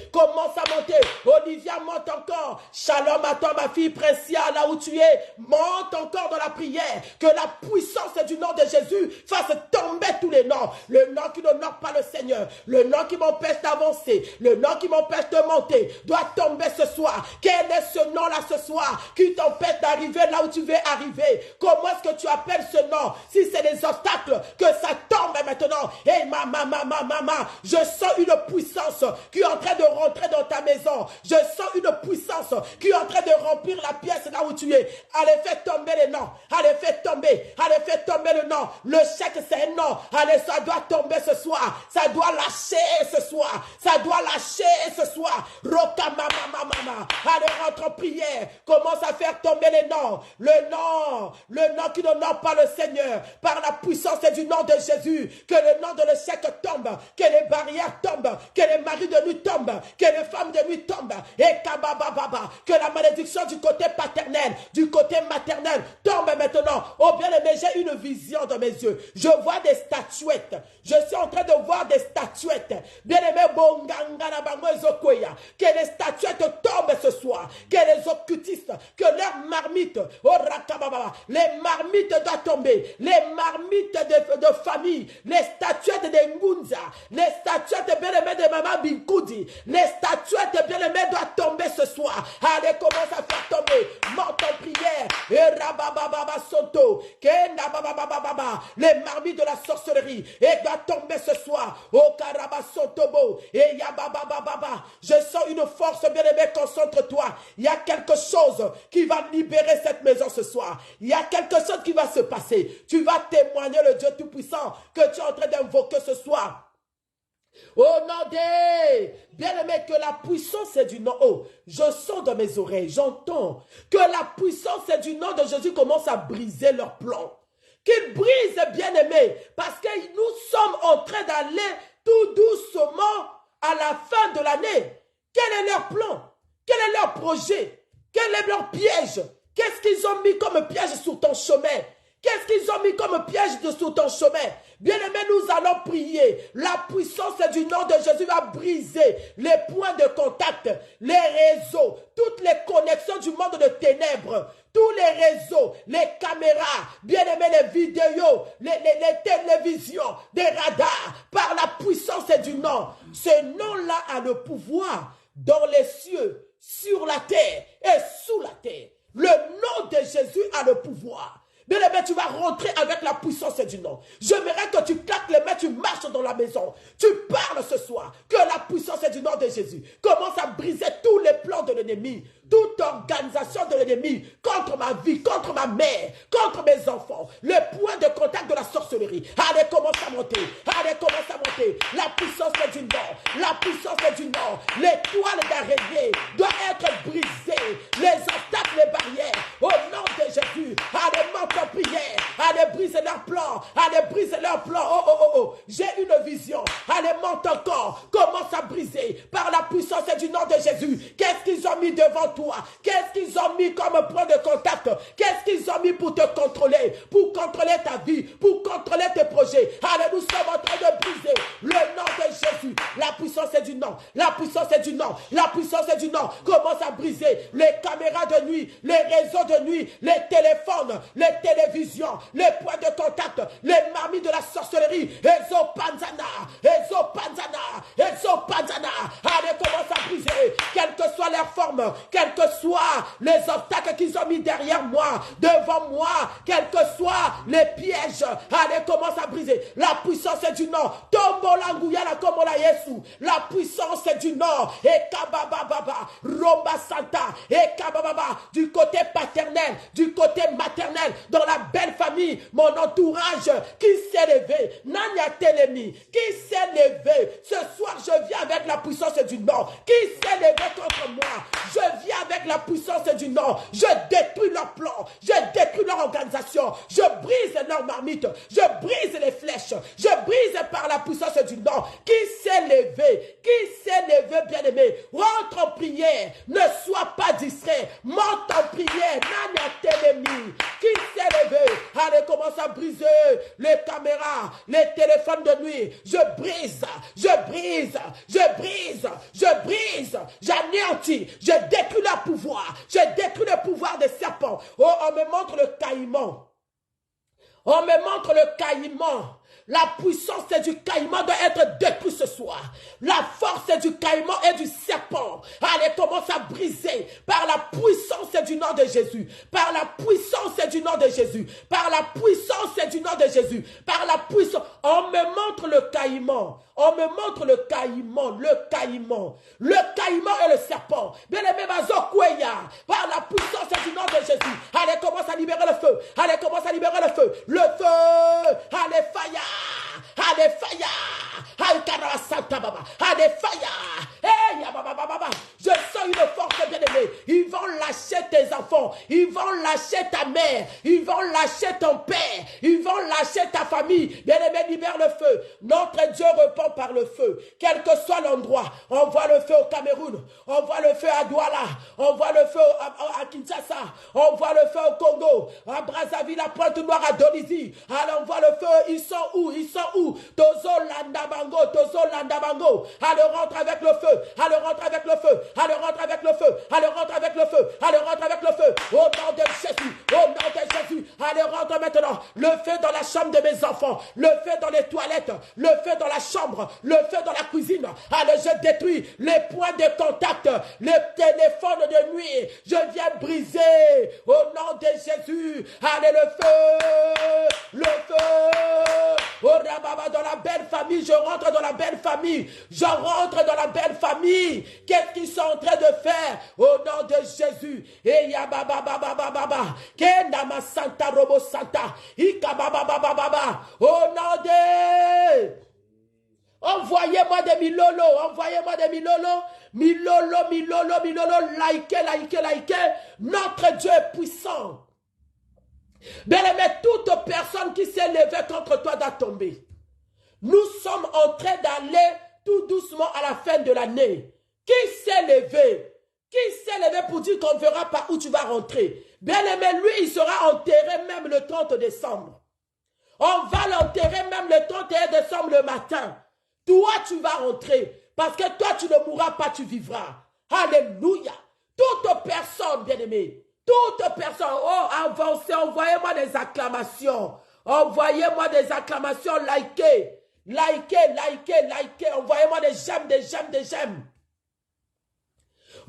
Olivia, monte encore. Shalom à toi, ma fille Précia, là où tu es. Monte encore dans la prière. Que la puissance du nom de Jésus fasse tomber tous les noms. Le nom qui n'honore pas le Seigneur, le nom qui m'empêche d'avancer, le nom qui m'empêche de monter, doit tomber ce soir. Quel est ce nom-là ce soir qui t'empêche d'arriver là où tu veux arriver? Comment est-ce que tu appelles ce nom? Si c'est des obstacles, que ça tombe maintenant. Et maman, je sens une puissance qui est en train de rentrer dans ta maison. Je sens une puissance qui est en train de remplir la pièce là où tu es. Allez, fais tomber les noms. Allez, fais tomber. Allez, fais tomber le nom. Le chèque, c'est un nom. Allez, ça doit tomber ce soir. Ça doit lâcher ce soir. Ça doit lâcher ce soir. Roka mama. Allez, rentre en prière. Commence à faire tomber les noms. Le nom qui n'honore pas le Seigneur. Par la puissance du nom de Jésus. Que le nom de l'échec tombe. Que les barrières tombent. Que les maris de nuit tombent, que les femmes de nuit tombent, et que la malédiction du côté paternel, du côté maternel tombe maintenant. Oh bien-aimé, j'ai une vision dans mes yeux. Je vois des statuettes. Je suis en train de voir des statuettes. Bien-aimé, que les statuettes tombent ce soir, que les occultistes, que leurs marmites, les marmites doivent tomber, les marmites de famille, les statuettes de Ngunza, les statuettes bien-aimées de Maman Binkoudi, les statuettes bien-aimées doivent tomber ce soir. Allez, commence à faire tomber. Monte en prière. Et rabababa soto. Les marmites de la sorcellerie. Et doivent tomber ce soir. Oh karabasotobo. Et yabababa. Je sens une force bien-aimée. Concentre-toi. Il y a quelque chose qui va libérer cette maison ce soir. Il y a quelque chose qui va se passer. Tu vas témoigner le Dieu Tout-Puissant que tu es en train d'invoquer ce soir. Oh nom des bien-aimé, que la puissance du nom, oh, je sens dans mes oreilles, j'entends que la puissance du nom de Jésus commence à briser leurs plans. Qu'il brise, bien-aimé, parce que nous sommes en train d'aller tout doucement à la fin de l'année. Quel est leur plan? Quel est leur projet? Quel est leur piège? Qu'est-ce qu'ils ont mis comme piège sur ton chemin? Qu'est-ce qu'ils ont mis comme piège sur ton chemin? Bien-aimés, nous allons prier. La puissance du nom de Jésus va briser les points de contact, les réseaux, toutes les connexions du monde de ténèbres, tous les réseaux, les caméras, bien-aimés, les vidéos, les télévisions, des radars, par la puissance du nom. Ce nom-là a le pouvoir dans les cieux, sur la terre et sous la terre. Le nom de Jésus a le pouvoir. Bien-aimé, tu vas rentrer avec la puissance du nom. J'aimerais que tu claques les mains, tu marches dans la maison. Tu parles ce soir. Que la puissance du nom de Jésus commence à briser tous les plans de l'ennemi. Toute organisation de l'ennemi contre ma vie, contre ma mère, contre mes enfants. Le point de contact de la sorcellerie. Allez, commence à monter. Allez, commence à monter. La puissance du nom. La puissance du nom. L'étoile d'araignée doit être brisée. Les obstacles, les barrières. Au nom de Jésus. Allez, monte en prière. Allez, brise leurs plans. Allez, brise leurs plans. Oh. J'ai une vision. Allez, monte encore. Commence à briser par la puissance du nom de Jésus. Qu'est-ce qu'ils ont mis devant toi? Qu'est-ce qu'ils ont mis comme point de contact? Qu'est-ce qu'ils ont mis pour te contrôler? Pour contrôler ta vie, pour contrôler tes projets. Allez, nous sommes en train de briser le nom de Jésus. La puissance du nom. La puissance du nom. La puissance du nom. Commence à briser les caméras de nuit, les réseaux de nuit, les téléphones, les télévisions, les points de contact, les marmites de la sorcellerie. Ezo panzana, ezo panzana, ezo panzana. Allez, commence à briser, quelle que soit leur forme, quels que soient les obstacles qu'ils ont mis derrière moi, devant moi, quels que soient les pièges. Allez, commence à briser. La puissance est du nom. Tombola nguyala komola Yesu. La puissance est du nom. Et kabababa, Romba Santa, et kabababa, du côté paternel, du côté maternel, dans la belle famille, mon entourage qui s'est levé, Nanya Telemi, qui s'est levé. Ce soir, je viens avec la puissance du nom. Qui s'est levé contre moi? Je viens avec la puissance du nom. Je détruis leur plan, je détruis leur organisation, je brise leur marmite, je brise les flèches, je brise par la puissance du nom. Qui s'est levé, bien-aimé, rentre en prière, ne sois pas distrait, monte en prière, Nanya Telemi, qui s'est levé, allez, commence à briser les caméras, les téléphones de nuit, je brise, j'anéantis, je détruis leur pouvoir, je détruis le pouvoir des serpents. Oh, on me montre le caïman. On me montre le caïman. La puissance du caïman doit être détruite ce soir. La force du caïman et du serpent. Allez, commence à briser par la puissance du nom de Jésus. Par la puissance du nom de Jésus. Par la puissance du nom de Jésus. Par la puissance. On me montre le caïman. On me montre le caïman. Le caïman. Le caïman et le serpent. Bien aimé, par la puissance du nom de Jésus. Allez, commence à libérer le feu. Allez, commence à libérer le feu. Le feu. Allez, fire. Allez, fire. Allez, Santa Baba. Allez, fire. Hey, baba. Je sens une force, bien-aimée. Ils vont lâcher tes enfants. Ils vont lâcher ta mère. Ils vont lâcher ton père. Ils vont lâcher ta famille. Bien-aimé, libère le feu. Notre Dieu répond par le feu. Quel que soit l'endroit. On voit le feu au Cameroun. On voit le feu à Douala. On voit le feu à Kinshasa. On voit le feu au Congo. À Brazzaville, à Pointe-Noire, à Donizy. Alors on voit le feu. Ils sont où? Tozo Landabango. Allez, rentre avec le feu. Allez, rentre avec le feu. Allez, rentre avec le feu. Allez, rentre avec le feu. Allez, rentre avec le feu. Au nom de Jésus. Au nom de Jésus. Allez, rentre maintenant. Le feu dans la chambre de mes enfants. Le feu dans les toilettes. Le feu dans la chambre. Le feu dans la cuisine. Allez, je détruis les points de contact. Les téléphones de nuit. Je viens briser. Au nom de Jésus. Allez, le feu. Le feu. Oh, Rababa, dans la belle famille. Je rentre dans la belle famille. Je rentre dans la belle famille. Qu'est-ce qu'ils sont en train de faire? Au nom de Jésus. Et yababa baba baba. Kenama Santa Robo Santa. Ikababa baba baba. Au nom de... Envoyez-moi des milolo. Envoyez-moi des milolo. Milolo. Likez. Notre Dieu est puissant. Bien-aimé, toute personne qui s'est levée contre toi doit tomber. Nous sommes en train d'aller tout doucement à la fin de l'année. Qui s'est levé? Qui s'est levé pour dire qu'on verra par où tu vas rentrer? Bien-aimé, lui, il sera enterré même le 30 décembre. On va l'enterrer même le 31 décembre le matin. Toi, tu vas rentrer. Parce que toi, tu ne mourras pas, tu vivras. Alléluia. Toute personne, bien-aimé. Toute personne. Oh, avancez, envoyez-moi des acclamations. Envoyez-moi des acclamations, likez. Likez. Envoyez-moi des j'aime.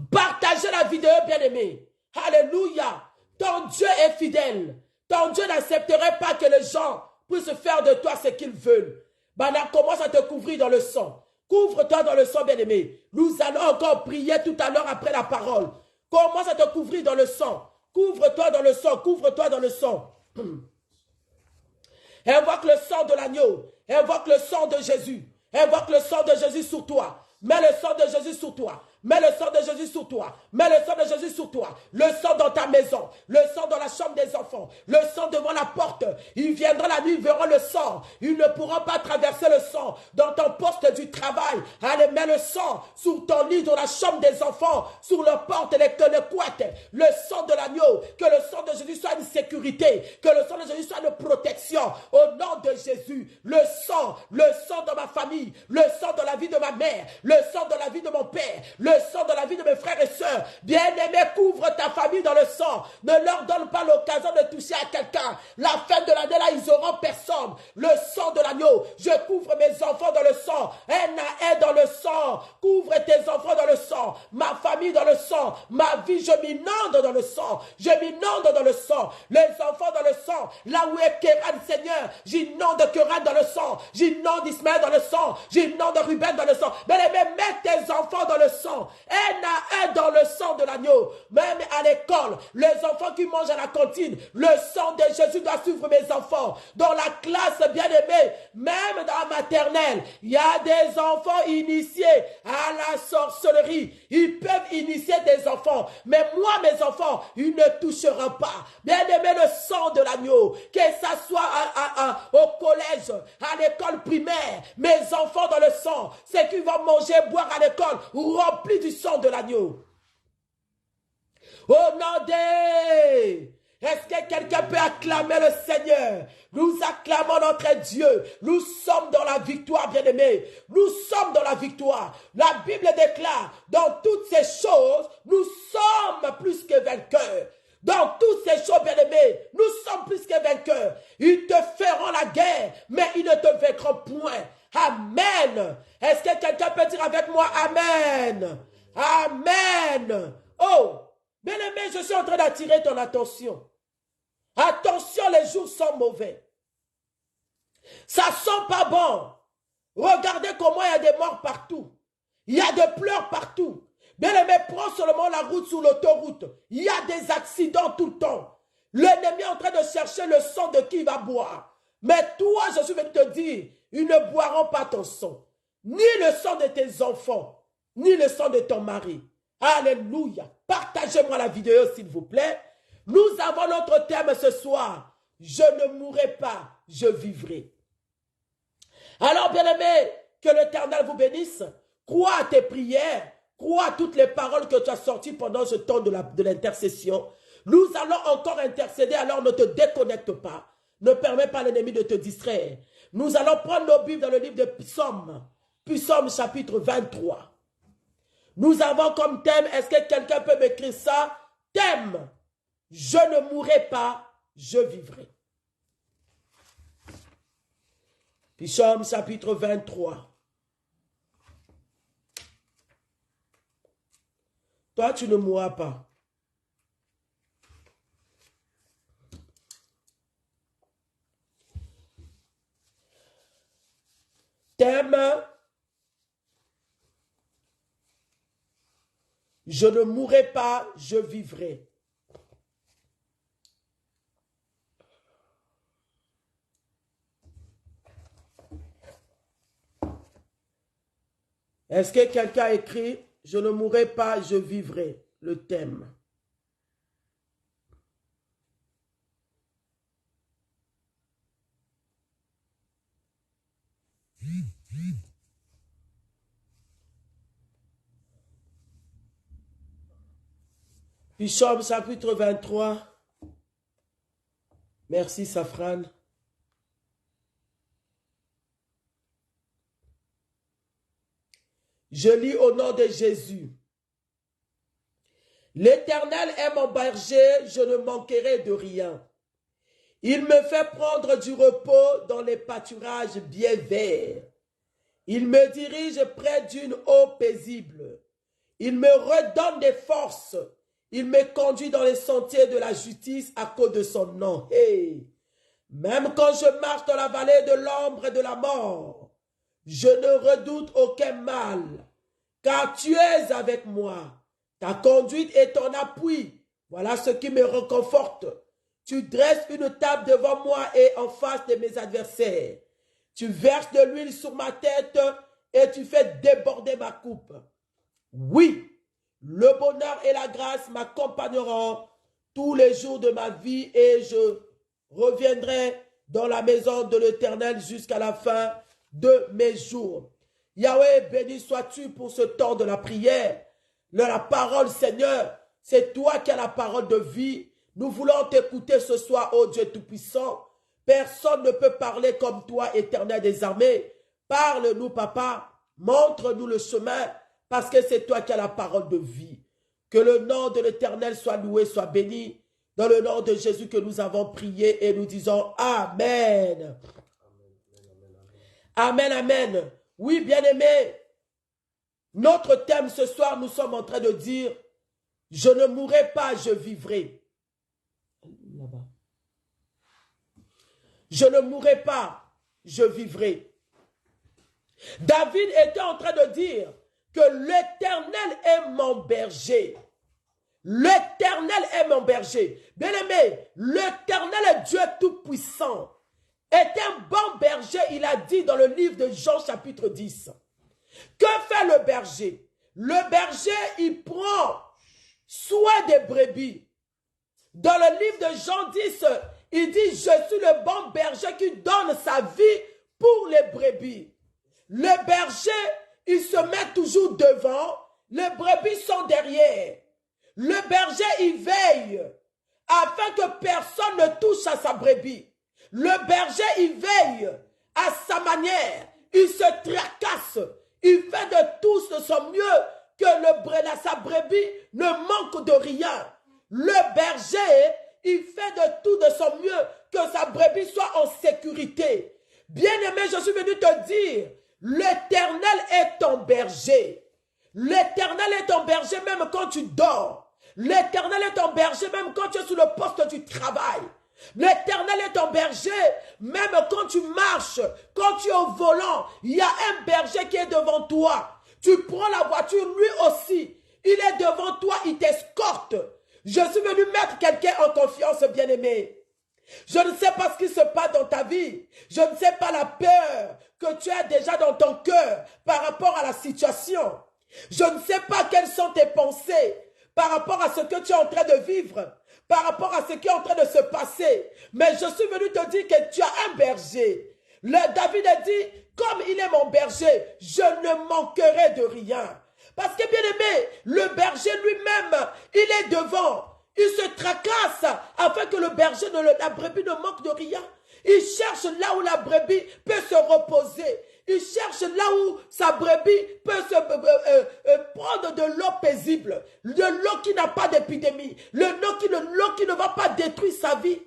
Partagez la vidéo, bien-aimé. Alléluia. Ton Dieu est fidèle. Ton Dieu n'accepterait pas que les gens puissent faire de toi ce qu'ils veulent. Maintenant, commence à te couvrir dans le sang. Couvre-toi dans le sang, bien-aimé. Nous allons encore prier tout à l'heure après la parole. Commence à te couvrir dans le sang. Couvre-toi dans le sang. Invoque le sang de l'agneau. Invoque le sang de Jésus. Invoque le sang de Jésus sur toi. Mets le sang de Jésus sur toi. Mets le sang de Jésus sur toi. Mets le sang de Jésus sur toi. Le sang dans ta maison. Le sang dans la chambre des enfants. Le sang devant la porte. Ils viendront la nuit, ils verront le sang. Ils ne pourront pas traverser le sang dans ton poste du travail. Allez, mets le sang sur ton lit, dans la chambre des enfants, sur leur porte, les couettes. Le sang de l'agneau. Que le sang de Jésus soit une sécurité. Que le sang de Jésus soit une protection. Au nom de Jésus. Le sang dans ma famille. Le sang dans la vie de ma mère. Le sang dans la vie de mon père. Le sang dans la la vie de mes frères et sœurs. Bien-aimé, couvre ta famille dans le sang. Ne leur donne pas l'occasion de toucher à quelqu'un. La fin de l'année, là, ils auront personne. Le sang de l'agneau. Je couvre mes enfants dans le sang. Un à un dans le sang. Couvre tes enfants dans le sang. Ma famille dans le sang. Ma vie, je m'inonde dans le sang. Je m'inonde dans le sang. Les enfants dans le sang. Là où est Kéran, Seigneur, j'inonde Kéran dans le sang. J'inonde Ismaël dans le sang. J'inonde Ruben dans le sang. Mais mets tes enfants dans le sang. Un à un dans le sang de l'agneau. Même à l'école, les enfants qui mangent à la cantine, le sang de Jésus doit suivre mes enfants. Dans la classe, bien-aimée, même dans la maternelle, il y a des enfants initiés à la sorcellerie. Ils peuvent initier des enfants. Mais moi, mes enfants, ils ne toucheront pas. Bien-aimé, le sang de l'agneau, que ça soit au collège, à l'école primaire, mes enfants dans le sang, c'est qu'ils vont manger, boire à l'école, remplis du sang de l'agneau. Au nom des... Est-ce que quelqu'un peut acclamer le Seigneur? Nous acclamons notre Dieu. Nous sommes dans la victoire, bien-aimés. Nous sommes dans la victoire. La Bible déclare, dans toutes ces choses, nous sommes plus que vainqueurs. Dans toutes ces choses, bien-aimés, nous sommes plus que vainqueurs. Ils te feront la guerre, mais ils ne te vaincront point. Amen. Est-ce que quelqu'un peut dire avec moi Amen? Amen. Oh, bien-aimé, je suis en train d'attirer ton attention. Attention, les jours sont mauvais. Ça sent pas bon. Regardez comment il y a des morts partout. Il y a des pleurs partout. Bien-aimé, prends seulement la route sur l'autoroute. Il y a des accidents tout le temps. L'ennemi est en train de chercher le sang de qui il va boire. Mais toi, je suis venu te dire, ils ne boiront pas ton sang. Ni le sang de tes enfants, ni le sang de ton mari. Alléluia. Partagez-moi la vidéo, s'il vous plaît. Nous avons notre thème ce soir. Je ne mourrai pas, je vivrai. Alors, bien-aimé, que l'Éternel vous bénisse. Crois à tes prières. Crois à toutes les paroles que tu as sorties pendant ce temps de l'intercession. Nous allons encore intercéder, alors ne te déconnecte pas. Ne permets pas à l'ennemi de te distraire. Nous allons prendre nos Bibles dans le livre de Psaume. Psaume chapitre 23. Nous avons comme thème, est-ce que quelqu'un peut m'écrire ça? Thème, je ne mourrai pas, je vivrai. Psaume chapitre 23. Toi, tu ne mourras pas. Thème, je ne mourrai pas, je vivrai. Est-ce que quelqu'un a écrit, je ne mourrai pas, je vivrai, le thème? Psaume chapitre 23. Merci Safran. Je lis au nom de Jésus. L'Éternel est mon berger, je ne manquerai de rien. Il me fait prendre du repos dans les pâturages bien verts. Il me dirige près d'une eau paisible. Il me redonne des forces. Il me conduit dans les sentiers de la justice à cause de son nom. Hey. Même quand je marche dans la vallée de l'ombre et de la mort, je ne redoute aucun mal, car tu es avec moi. Ta conduite et ton appui, voilà ce qui me réconforte. Tu dresses une table devant moi et en face de mes adversaires. Tu verses de l'huile sur ma tête et tu fais déborder ma coupe. Oui, le bonheur et la grâce m'accompagneront tous les jours de ma vie et je reviendrai dans la maison de l'Éternel jusqu'à la fin de mes jours. Yahweh, béni sois-tu pour ce temps de la prière. La parole, Seigneur, c'est toi qui as la parole de vie. Nous voulons t'écouter ce soir, ô Dieu Tout-Puissant. Personne ne peut parler comme toi, Éternel des armées. Parle-nous, Papa. Montre-nous le chemin. parce que c'est toi qui as la parole de vie. Que le nom de l'Éternel soit loué, soit béni. Dans le nom de Jésus que nous avons prié et nous disons Amen. Amen, amen. Oui, bien-aimés, notre thème ce soir, nous sommes en train de dire, je ne mourrai pas, je vivrai. Là-bas. Je ne mourrai pas, je vivrai. David était en train de dire que l'Éternel est mon berger. L'Éternel est mon berger. Bien-aimé, l'Éternel est Dieu tout-puissant. Est un bon berger, il a dit dans le livre de Jean chapitre 10. Que fait le berger? Le berger, il prend soin des brebis. Dans le livre de Jean 10, il dit, je suis le bon berger qui donne sa vie pour les brebis. Le berger, il se met toujours devant, les brebis sont derrière. Le berger, il veille afin que personne ne touche à sa brebis. Le berger, il veille à sa manière. Il se tracasse. Il fait de tout de son mieux que sa brebis ne manque de rien. Le berger, il fait de tout de son mieux que sa brebis soit en sécurité. Bien-aimé, je suis venu te dire, l'Éternel est ton berger. L'Éternel est ton berger même quand tu dors. L'Éternel est ton berger même quand tu es sur le poste du travail. L'Éternel est ton berger même quand tu marches, quand tu es au volant. Il y a un berger qui est devant toi. Tu prends la voiture, lui aussi. Il est devant toi, il t'escorte. Je suis venu mettre quelqu'un en confiance, bien-aimé. Je ne sais pas ce qui se passe dans ta vie. Je ne sais pas la peur que tu as déjà dans ton cœur par rapport à la situation. Je ne sais pas quelles sont tes pensées par rapport à ce que tu es en train de vivre, par rapport à ce qui est en train de se passer. Mais je suis venu te dire que tu as un berger. David a dit, comme il est mon berger, je ne manquerai de rien. Parce que bien aimé, le berger lui-même, il est devant. Il se tracasse afin que le berger, la brebis ne manque de rien. Il cherche là où la brebis peut se reposer. Il cherche là où sa brebis peut prendre de l'eau paisible, de l'eau qui n'a pas d'épidémie, l'eau qui ne va pas détruire sa vie.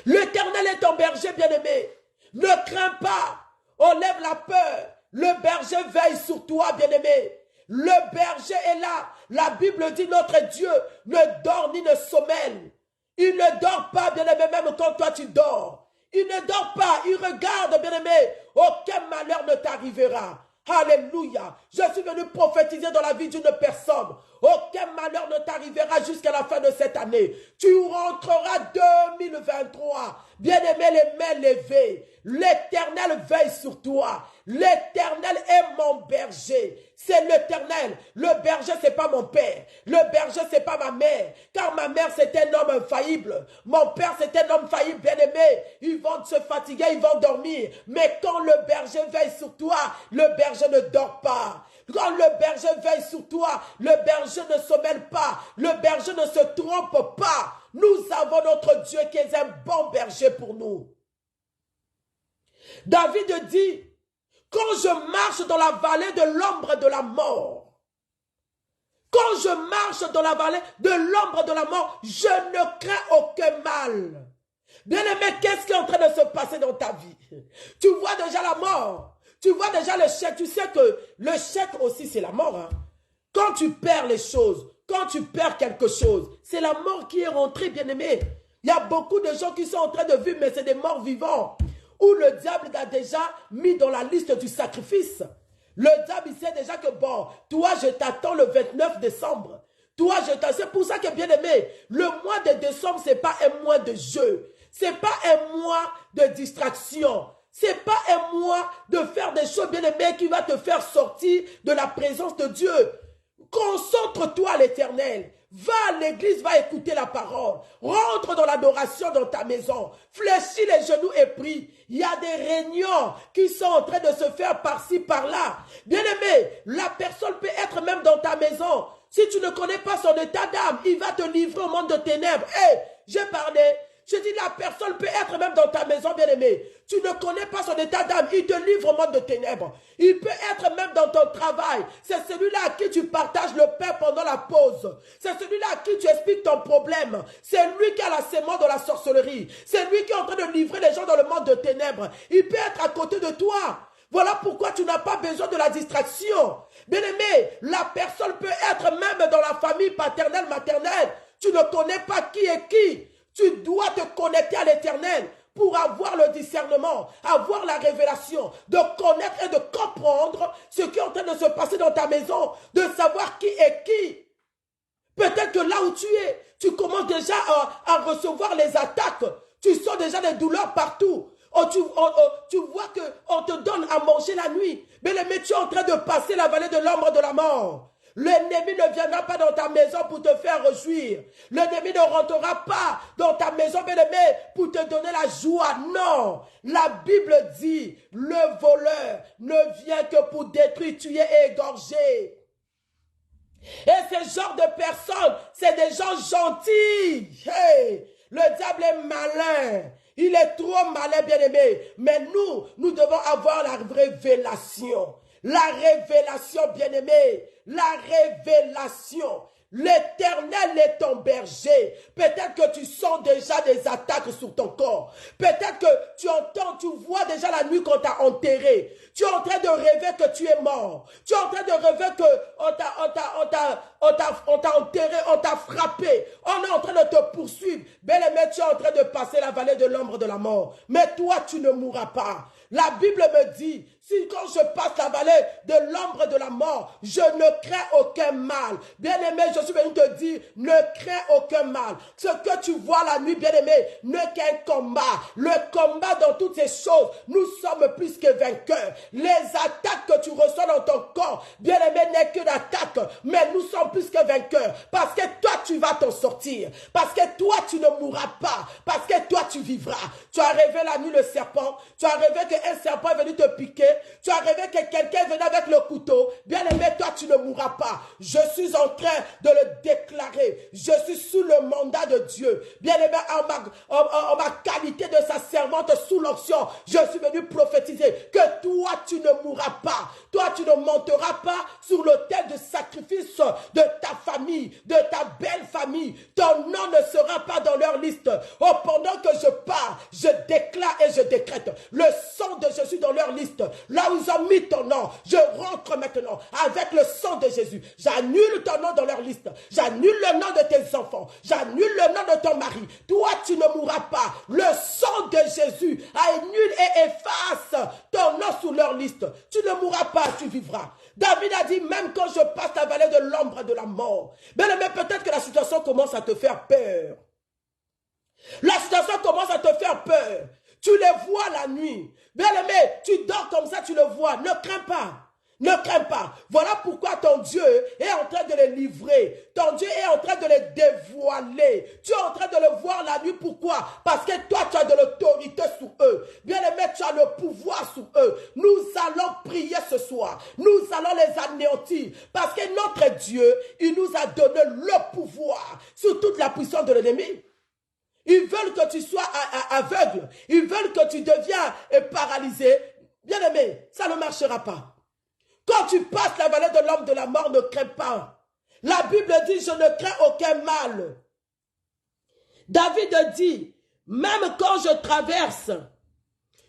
L'Éternel est ton berger, bien-aimé. Ne crains pas, enlève la peur. Le berger veille sur toi, bien-aimé. Le berger est là. La Bible dit notre Dieu ne dort ni ne sommeille. Il ne dort pas, bien-aimé, même quand toi tu dors. Il ne dort pas, il regarde, bien-aimé. Aucun malheur ne t'arrivera. Alléluia. Je suis venu prophétiser dans la vie d'une personne. Aucun malheur ne t'arrivera jusqu'à la fin de cette année. Tu rentreras 2023. Bien-aimé, les mains levées. L'Éternel veille sur toi. L'Éternel est mon berger. C'est l'Éternel. Le berger, c'est pas mon père. Le berger, c'est pas ma mère. Car ma mère, c'est un homme infaillible. Mon père, c'est un homme faillible, bien-aimé. Ils vont se fatiguer, ils vont dormir. Mais quand le berger veille sur toi, le berger ne dort pas. Quand le berger veille sur toi, le berger ne sommeille pas. Le berger ne se trompe pas. Nous avons notre Dieu qui est un bon berger pour nous. David dit, quand je marche dans la vallée de l'ombre de la mort, quand je marche dans la vallée de l'ombre de la mort, je ne crains aucun mal. Bien-aimé, qu'est-ce qui est en train de se passer dans ta vie? Tu vois déjà la mort. Tu vois déjà le chèque. Tu sais que le chèque aussi, c'est la mort. Hein? Quand tu perds les choses, quand tu perds quelque chose, c'est la mort qui est rentrée, bien-aimé. Il y a beaucoup de gens qui sont en train de vivre, mais c'est des morts vivants. Où le diable a déjà mis dans la liste du sacrifice. Le diable, il sait déjà que bon, toi, je t'attends le 29 décembre. Toi, je t'attends. C'est pour ça que, bien aimé, le mois de décembre, ce n'est pas un mois de jeu. Ce n'est pas un mois de distraction. Ce n'est pas un mois de faire des choses, bien aimé, qui va te faire sortir de la présence de Dieu. Concentre-toi à l'Éternel. Va à l'église, va écouter la parole. Rentre dans l'adoration dans ta maison. Fléchis les genoux et prie. Il y a des réunions qui sont en train de se faire par-ci, par-là. Bien-aimé, la personne peut être même dans ta maison. Si tu ne connais pas son état d'âme, il va te livrer au monde de ténèbres. Hé, j'ai parlé. Je dis, la personne peut être même dans ta maison, bien-aimé. Tu ne connais pas son état d'âme. Il te livre au monde de ténèbres. Il peut être même dans ton travail. C'est celui-là à qui tu partages le pain pendant la pause. C'est celui-là à qui tu expliques ton problème. C'est lui qui a la sémence de la sorcellerie. C'est lui qui est en train de livrer les gens dans le monde de ténèbres. Il peut être à côté de toi. Voilà pourquoi tu n'as pas besoin de la distraction. Bien-aimé, la personne peut être même dans la famille paternelle, maternelle. Tu ne connais pas qui est qui. Tu dois te connecter à l'Éternel pour avoir le discernement, avoir la révélation, de connaître et de comprendre ce qui est en train de se passer dans ta maison, de savoir qui est qui. Peut-être que là où tu es, tu commences déjà à recevoir les attaques. Tu sens déjà des douleurs partout. Tu vois qu'on te donne à manger la nuit. Mais tu es en train de passer la vallée de l'ombre de la mort. L'ennemi ne viendra pas dans ta maison pour te faire réjouir. L'ennemi ne rentrera pas dans ta maison, bien-aimé, pour te donner la joie. Non, la Bible dit, le voleur ne vient que pour détruire, tuer et égorger. Et ce genre de personnes, c'est des gens gentils. Hey, le diable est malin. Il est trop malin, bien-aimé. Mais nous devons avoir la révélation. La révélation, bien-aimé. La révélation. L'Éternel est ton berger. Peut-être que tu sens déjà des attaques sur ton corps. Peut-être que tu entends, tu vois déjà la nuit qu'on t'a enterré. Tu es en train de rêver que tu es mort. Tu es en train de rêver qu'on t'a enterré, on t'a frappé. On est en train de te poursuivre. Bien-aimé, tu es en train de passer la vallée de l'ombre de la mort. Mais toi, tu ne mourras pas. La Bible me dit, si quand je passe la vallée de l'ombre de la mort, je ne crains aucun mal. Bien-aimé, je suis venu te dire, ne crains aucun mal. Ce que tu vois la nuit, bien-aimé, n'est qu'un combat. Le combat dans toutes ces choses, nous sommes plus que vainqueurs. Les attaques que tu reçois dans ton corps, bien-aimé, n'est qu'une attaque. Mais nous sommes plus que vainqueurs. Parce que toi, tu vas t'en sortir. Parce que toi, tu ne mourras pas. Parce que toi, tu vivras. Tu as rêvé la nuit le serpent. Tu as rêvé qu'un serpent est venu te piquer. Tu as rêvé que quelqu'un venait avec le couteau. Bien-aimé, toi, tu ne mourras pas. Je suis en train de le déclarer. Je suis sous le mandat de Dieu. Bien-aimé, en ma qualité de sa servante sous l'onction, je suis venu prophétiser que toi, tu ne mourras pas. Toi, tu ne monteras pas sur l'autel de sacrifice de ta famille, de ta belle famille. Ton nom ne sera pas dans leur liste. Oh, pendant que je parle, je déclare et je décrète le sang de Jésus dans leur liste. Là où ils ont mis ton nom, je rentre maintenant avec le sang de Jésus. J'annule ton nom dans leur liste. J'annule le nom de tes enfants. J'annule le nom de ton mari. Toi, tu ne mourras pas. Le sang de Jésus annule et efface ton nom sur leur liste. Tu ne mourras pas, tu vivras. David a dit, même quand je passe la vallée de l'ombre de la mort, mais peut-être que la situation commence à te faire peur. La situation commence à te faire peur. Tu les vois la nuit. Bien-aimé, tu dors comme ça, tu le vois. Ne crains pas. Ne crains pas. Voilà pourquoi ton Dieu est en train de les livrer. Ton Dieu est en train de les dévoiler. Tu es en train de le voir la nuit. Pourquoi? Parce que toi, tu as de l'autorité sur eux. Bien-aimé, tu as le pouvoir sur eux. Nous allons prier ce soir. Nous allons les anéantir. Parce que notre Dieu, il nous a donné le pouvoir sur toute la puissance de l'ennemi. Ils veulent que tu sois aveugle. Ils veulent que tu deviens paralysé. Bien-aimé, ça ne marchera pas. Quand tu passes la vallée de l'homme de la mort, ne crains pas. La Bible dit, je ne crains aucun mal. David dit, même quand je traverse,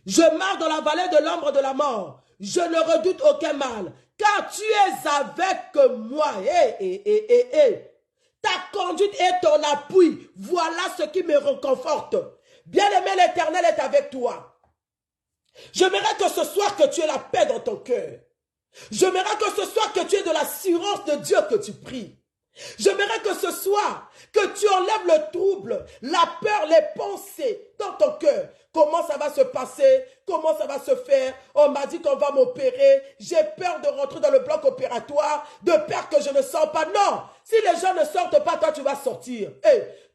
je marche dans la vallée de l'ombre de la mort, je ne redoute aucun mal, car tu es avec moi. Ta conduite et ton appui, voilà ce qui me réconforte. Bien-aimé, l'Éternel est avec toi. J'aimerais que ce soir que tu aies la paix dans ton cœur. J'aimerais que ce soir que tu aies de l'assurance de Dieu que tu pries. J'aimerais que ce soir que tu enlèves le trouble, la peur, les pensées dans ton cœur. Comment ça va se passer? Comment ça va se faire? On m'a dit qu'on va m'opérer. J'ai peur de rentrer dans le bloc opératoire, de peur que je ne sens pas. Non, Si les gens ne sortent pas, toi tu vas sortir.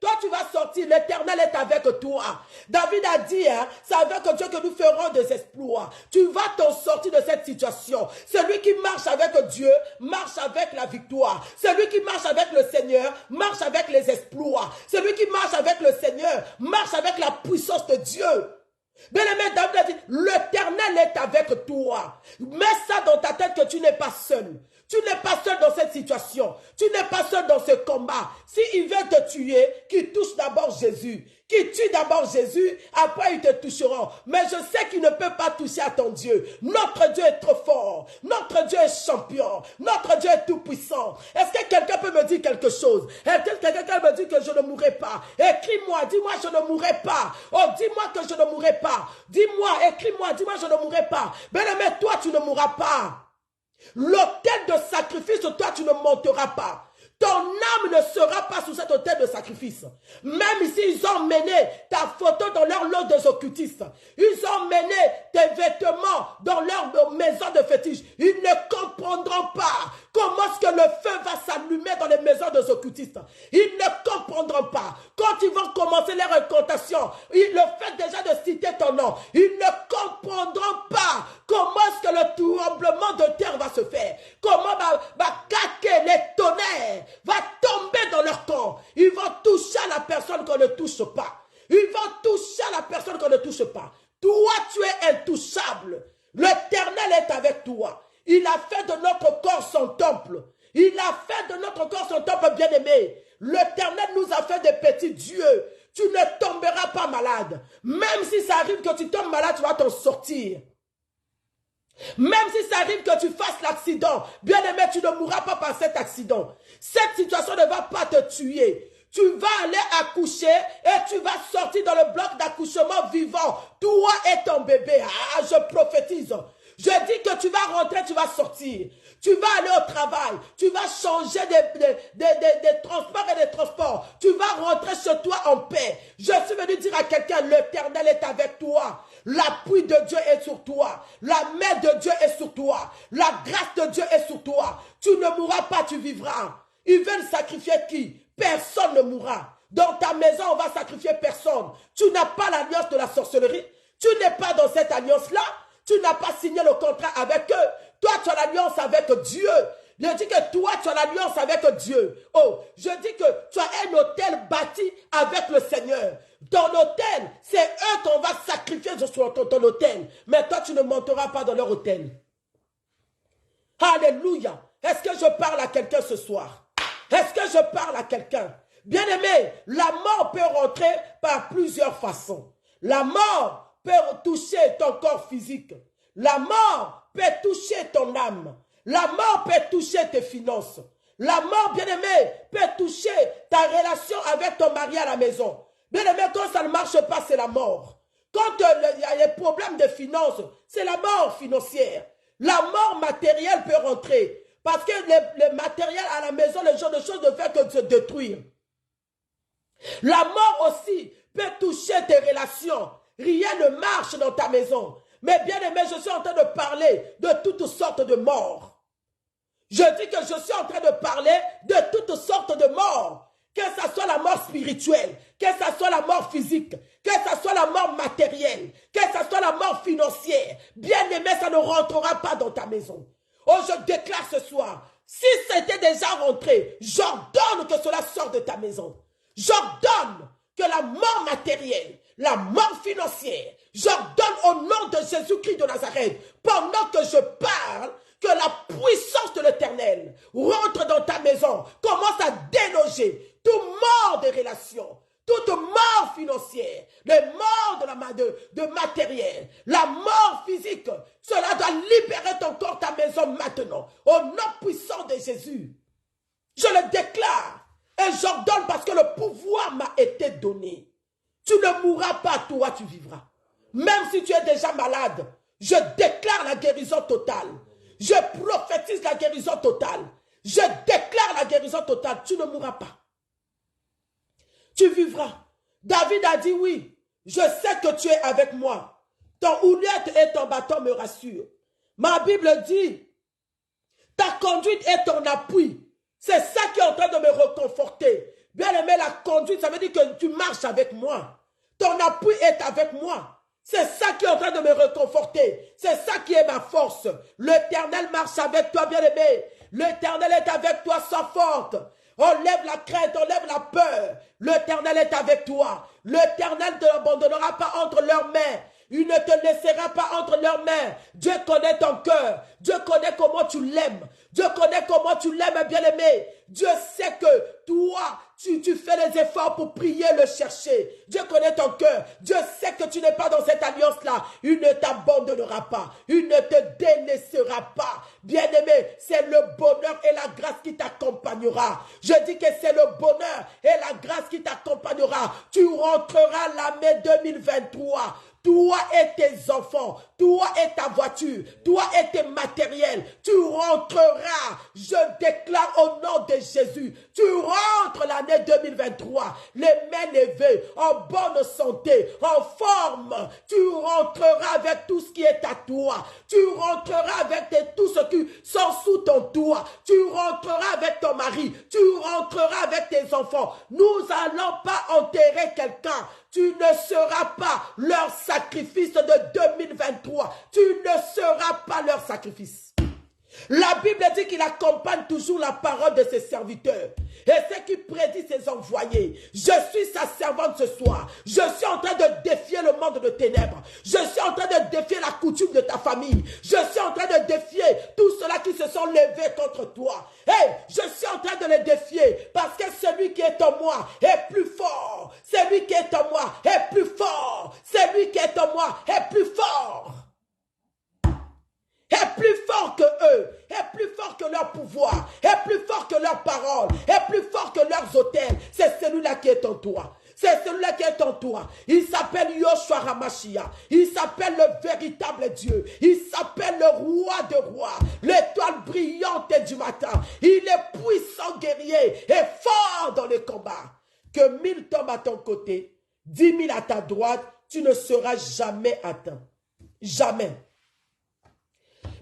Toi tu vas sortir, l'Éternel est avec toi. David a dit, hein, c'est avec Dieu que nous ferons des exploits. Tu vas t'en sortir de cette situation. Celui qui marche avec Dieu, marche avec la victoire. Celui qui marche avec le Seigneur, marche avec les exploits. Celui qui marche avec le Seigneur, marche avec la puissance de Dieu. Bien-aimé, David a dit, l'Éternel est avec toi. Mets ça dans ta tête que tu n'es pas seul. Tu n'es pas seul dans cette situation. Tu n'es pas seul dans ce combat. S'il veut te tuer, qu'il touche d'abord Jésus. Qu'il tue d'abord Jésus, après ils te toucheront. Mais je sais qu'il ne peut pas toucher à ton Dieu. Notre Dieu est trop fort. Notre Dieu est champion. Notre Dieu est tout puissant. Est-ce que quelqu'un peut me dire quelque chose? Est-ce que quelqu'un me dit que je ne mourrai pas? Écris-moi, dis-moi je ne mourrai pas. Oh, dis-moi que je ne mourrai pas. Dis-moi, écris-moi, dis-moi je ne mourrai pas. Bien-aimé, toi tu ne mourras pas. L'autel de sacrifice, toi tu ne monteras pas. Ton âme ne sera pas sous cet autel de sacrifice. Même s'ils ont mené ta photo dans leur lot des occultistes, ils ont mené tes vêtements dans leur maison de fétiche, ils ne comprendront pas comment est-ce que le feu va s'allumer dans les maisons des occultistes. Ils ne comprendront pas. Quand ils vont commencer les incantations, le fait déjà de citer ton nom, ils ne comprendront pas comment est-ce que le tremblement de terre va se faire. Comment les tonnerres va tomber dans leur corps. Ils vont toucher à la personne qu'on ne touche pas. Ils vont toucher à la personne qu'on ne touche pas. Toi, tu es intouchable. L'Éternel est avec toi. Il a fait de notre corps son temple. Il a fait de notre corps son temple bien-aimé. L'Éternel nous a fait des petits dieux. Tu ne tomberas pas malade. Même si ça arrive que tu tombes malade, tu vas t'en sortir. Même si ça arrive que tu fasses l'accident, bien-aimé, tu ne mourras pas par cet accident. Cette situation ne va pas te tuer. Tu vas aller accoucher et tu vas sortir dans le bloc d'accouchement vivant. Toi et ton bébé. Ah, je prophétise. Je dis que tu vas rentrer, tu vas sortir. Tu vas aller au travail. Tu vas changer des transports et des transports. Tu vas rentrer chez toi en paix. Je suis venu dire à quelqu'un, l'Éternel est avec toi. L'appui de Dieu est sur toi. La main de Dieu est sur toi. La grâce de Dieu est sur toi. Tu ne mourras pas, tu vivras. Ils veulent sacrifier qui? Personne ne mourra. Dans ta maison, on va sacrifier personne. Tu n'as pas l'alliance de la sorcellerie. Tu n'es pas dans cette alliance-là. Tu n'as pas signé le contrat avec eux. Toi, tu as l'alliance avec Dieu. Je dis que toi, tu as l'alliance avec Dieu. Oh, je dis que tu as un hôtel bâti avec le Seigneur. Ton hôtel, c'est eux qu'on va sacrifier sur ton hôtel. Mais toi, tu ne monteras pas dans leur hôtel. Alléluia. Est-ce que je parle à quelqu'un ce soir? Est-ce que je parle à quelqu'un? Bien-aimé, la mort peut rentrer par plusieurs façons. La mort peut toucher ton corps physique. La mort peut toucher ton âme. La mort peut toucher tes finances. La mort, bien-aimé, peut toucher ta relation avec ton mari à la maison. Bien-aimé, quand ça ne marche pas, c'est la mort. Quand il y a des problèmes de finances, c'est la mort financière. La mort matérielle peut rentrer. Parce que le matériel à la maison, le genre de choses ne fait que se détruire. La mort aussi peut toucher tes relations. Rien ne marche dans ta maison. Mais bien aimé, je suis en train de parler de toutes sortes de morts. Je dis que je suis en train de parler de toutes sortes de morts. Que ce soit la mort spirituelle, que ce soit la mort physique, que ce soit la mort matérielle, que ce soit la mort financière. Bien aimé, ça ne rentrera pas dans ta maison. Oh, je déclare ce soir, si c'était déjà rentré, j'ordonne que cela sorte de ta maison. J'ordonne que la mort matérielle, la mort financière, j'ordonne au nom de Jésus-Christ de Nazareth, pendant que je parle, que la puissance de l'Éternel rentre dans ta maison, commence à déloger tout mort de relations, toute mort financière, les morts de matériel, la mort physique. Cela doit libérer ton corps, ta maison maintenant, au nom puissant de Jésus. Je le déclare et j'ordonne parce que le pouvoir m'a été donné. Tu ne mourras pas, toi tu vivras. Même si tu es déjà malade, je déclare la guérison totale. Je prophétise la guérison totale. Je déclare la guérison totale. Tu ne mourras pas. Tu vivras. David a dit oui. Je sais que tu es avec moi. Ton houlette et ton bâton me rassurent. Ma Bible dit, ta conduite est ton appui. C'est ça qui est en train de me réconforter. Bien-aimé, la conduite, ça veut dire que tu marches avec moi. Ton appui est avec moi. C'est ça qui est en train de me réconforter. C'est ça qui est ma force. L'Éternel marche avec toi, bien-aimé. L'Éternel est avec toi, sois forte. Enlève la crainte, enlève la peur. L'Éternel est avec toi. L'Éternel ne t'abandonnera pas entre leurs mains. Il ne te laissera pas entre leurs mains. Dieu connaît ton cœur. Dieu connaît comment tu l'aimes. Dieu connaît comment tu l'aimes, bien-aimé. Dieu sait que toi, tu fais les efforts pour prier, le chercher. Dieu connaît ton cœur. Dieu sait que tu n'es pas dans cette alliance-là. Il ne t'abandonnera pas. Il ne te délaissera pas. Bien-aimé, c'est le bonheur et la grâce qui t'accompagnera. Je dis que c'est le bonheur et la grâce qui t'accompagnera. Tu rentreras l'année 2023. Toi et tes enfants, toi et ta voiture, toi et tes matériels, tu rentreras. Je déclare au nom de Jésus, tu rentres l'année 2023, les mains levées, en bonne santé, en forme. Tu rentreras avec tout ce qui est à toi. Tu rentreras avec tout ce qui sont sous ton toit. Tu rentreras avec ton mari. Tu rentreras avec tes enfants. Nous n'allons pas enterrer quelqu'un. Tu ne seras pas leur sacrifice de 2023. Tu ne seras pas leur sacrifice. La Bible dit qu'il accompagne toujours la parole de ses serviteurs. Et c'est qui prédit ses envoyés. Je suis sa servante ce soir. Je suis en train de défier le monde de ténèbres. Je suis en train de défier la coutume de ta famille. Je suis en train de défier tous ceux-là qui se sont levés contre toi. Hey, je suis en train de les défier parce que celui qui est en moi est plus fort. Celui qui est en moi est plus fort. Celui qui est en moi est plus fort. Est plus fort que eux, est plus fort que leur pouvoir, est plus fort que leurs paroles, est plus fort que leurs hôtels. C'est celui-là qui est en toi. C'est celui-là qui est en toi. Il s'appelle Yoshua Hamashia. Il s'appelle le véritable Dieu. Il s'appelle le roi de rois. L'étoile brillante du matin. Il est puissant guerrier et fort dans les combats. Que 1000 tombent à ton côté, 10 000 à ta droite, tu ne seras jamais atteint. Jamais.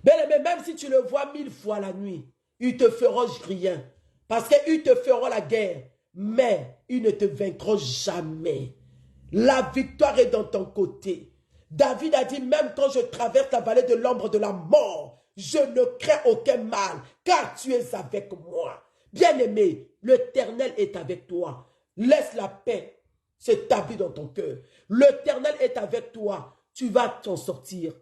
Mais même si tu le vois 1000 fois la nuit, ils te feront rien. Parce qu'ils te feront la guerre. Mais ils ne te vaincront jamais. La victoire est dans ton côté. David a dit, même quand je traverse la vallée de l'ombre de la mort, je ne crains aucun mal, car tu es avec moi. Bien-aimé, l'Éternel est avec toi. Laisse la paix s'établir dans ton cœur. L'Éternel est avec toi. Tu vas t'en sortir.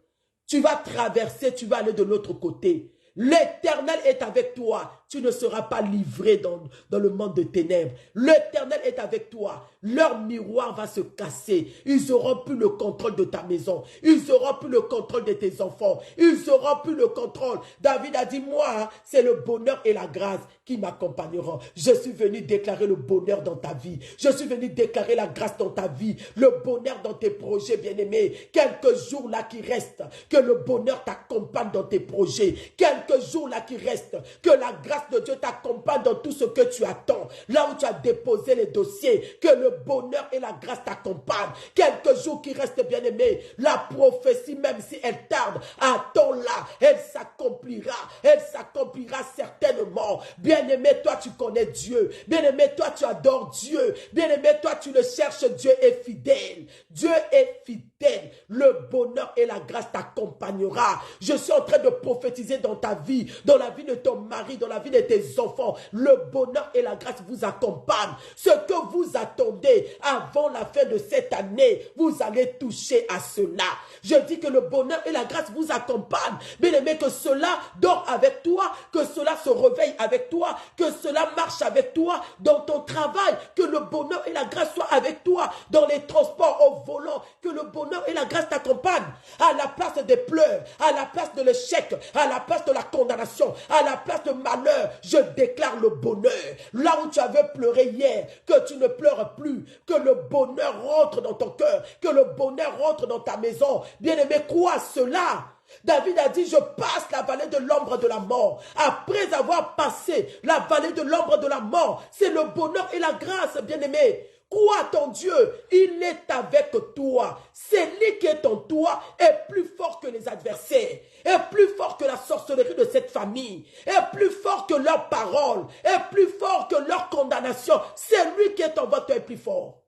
Tu vas traverser, tu vas aller de l'autre côté. L'Éternel est avec toi. Tu ne seras pas livré dans le monde de ténèbres. L'Éternel est avec toi. Leur miroir va se casser. Ils n'auront plus le contrôle de ta maison. Ils n'auront plus le contrôle de tes enfants. Ils n'auront plus le contrôle. David a dit, moi, c'est le bonheur et la grâce qui m'accompagneront. Je suis venu déclarer le bonheur dans ta vie. Je suis venu déclarer la grâce dans ta vie. Le bonheur dans tes projets, bien-aimés. Quelques jours là qui restent, que le bonheur t'accompagne dans tes projets. Quelques jours là qui restent, que la grâce de Dieu t'accompagne dans tout ce que tu attends. Là où tu as déposé les dossiers, que le bonheur et la grâce t'accompagnent. Quelques jours qui restent, bien-aimés, la prophétie, même si elle tarde, attends-la, elle s'accomplira. Elle s'accomplira certainement. Bien-aimé, toi tu connais Dieu. Bien-aimé, toi tu adores Dieu. Bien-aimé, toi tu le cherches. Dieu est fidèle. Dieu est fidèle. Le bonheur et la grâce t'accompagnera. Je suis en train de prophétiser dans ta vie, dans la vie de ton mari, dans la vie de tes enfants. Le bonheur et la grâce vous accompagnent. Ce que vous attendez avant la fin de cette année, vous allez toucher à cela. Je dis que le bonheur et la grâce vous accompagnent. Bien-aimé, que cela dort avec toi, que cela se réveille avec toi, que cela marche avec toi dans ton travail, que le bonheur et la grâce soient avec toi dans les transports au volant, que le bonheur et la grâce t'accompagnent à la place des pleurs, à la place de l'échec, à la place de la condamnation, à la place de malheur. Je déclare le bonheur. Là où tu avais pleuré hier, que tu ne pleures plus, que le bonheur rentre dans ton cœur, que le bonheur rentre dans ta maison. Bien-aimé, crois cela. David a dit, je passe la vallée de l'ombre de la mort. Après avoir passé la vallée de l'ombre de la mort, c'est le bonheur et la grâce, bien-aimé. Crois ton Dieu, il est avec toi. C'est lui qui est en toi est plus fort que les adversaires, est plus fort que la sorcellerie de cette famille, est plus fort que leurs paroles, est plus fort que leur condamnation. C'est lui qui est en toi, est plus fort.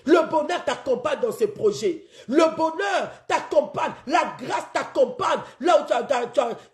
Le bonheur t'accompagne dans ces projets. Le bonheur t'accompagne. La grâce t'accompagne là où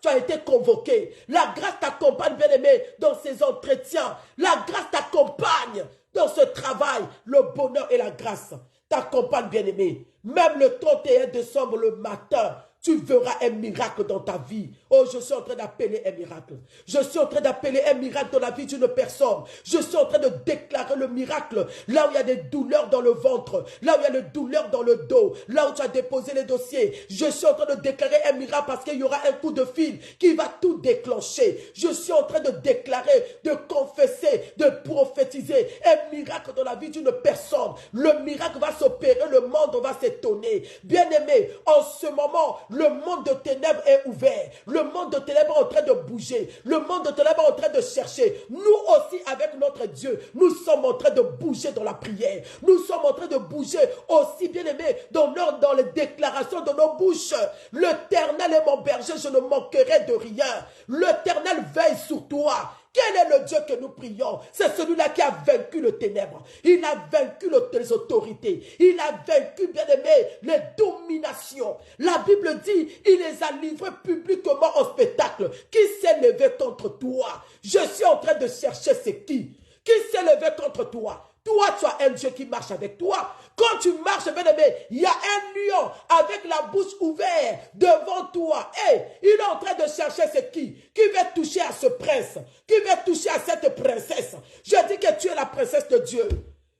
tu as été convoqué. La grâce t'accompagne, bien-aimé, dans ces entretiens. La grâce t'accompagne dans ce travail. Le bonheur et la grâce t'accompagnent, bien-aimé. Même le 31 décembre, le matin, tu verras un miracle dans ta vie. Oh, je suis en train d'appeler un miracle. Je suis en train d'appeler un miracle dans la vie d'une personne. Je suis en train de déclarer le miracle. Là où il y a des douleurs dans le ventre, là où il y a des douleurs dans le dos, là où tu as déposé les dossiers. Je suis en train de déclarer un miracle parce qu'il y aura un coup de fil qui va tout déclencher. Je suis en train de déclarer, de confesser, de prophétiser un miracle dans la vie d'une personne. Le miracle va s'opérer, le monde va s'étonner. Bien-aimé, en ce moment, le monde de ténèbres est ouvert. Le monde de ténèbres est en train de bouger. Le monde de ténèbres est en train de chercher. Nous aussi, avec notre Dieu, nous sommes en train de bouger dans la prière. Nous sommes en train de bouger aussi, bien aimé, dans les déclarations de nos bouches. L'Éternel est mon berger, je ne manquerai de rien. L'Éternel veille sur toi. Quel est le Dieu que nous prions? C'est celui-là qui a vaincu le ténèbre. Il a vaincu les autorités. Il a vaincu, bien aimé, les dominations. La Bible dit, il les a livrés publiquement en spectacle. Qui s'est levé contre toi? Je suis en train de chercher c'est qui? Qui s'est levé contre toi? Toi, tu as un Dieu qui marche avec toi. Quand tu marches, bien aimé, il y a un lion avec la bouche ouverte devant toi. Et il est en train de chercher c'est qui va toucher à ce prince, qui va toucher à cette princesse. Je dis que tu es la princesse de Dieu.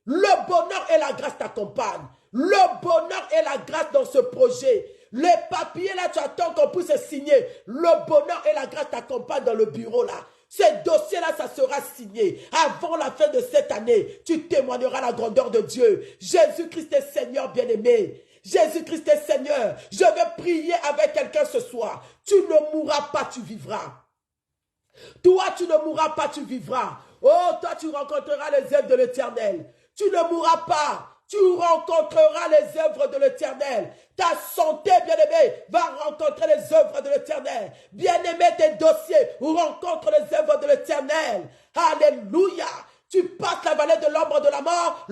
Le bonheur et la grâce t'accompagnent. Le bonheur et la grâce dans ce projet. Les papiers là, tu attends qu'on puisse signer. Le bonheur et la grâce t'accompagnent dans le bureau là. Ces dossiers-là, ça sera signé. Avant la fin de cette année, tu témoigneras la grandeur de Dieu. Jésus-Christ est Seigneur bien-aimé. Jésus-Christ est Seigneur. Je vais prier avec quelqu'un ce soir. Tu ne mourras pas, tu vivras. Toi, tu ne mourras pas, tu vivras. Oh, toi, tu rencontreras les œuvres de l'Éternel. Tu ne mourras pas. Tu rencontreras les œuvres de l'Éternel. Ta santé, bien-aimé, va rencontrer les œuvres de l'Éternel. Bien-aimé, tes dossiers rencontrent les œuvres de l'Éternel. Alléluia. Tu passes la vallée de l'ombre de la mort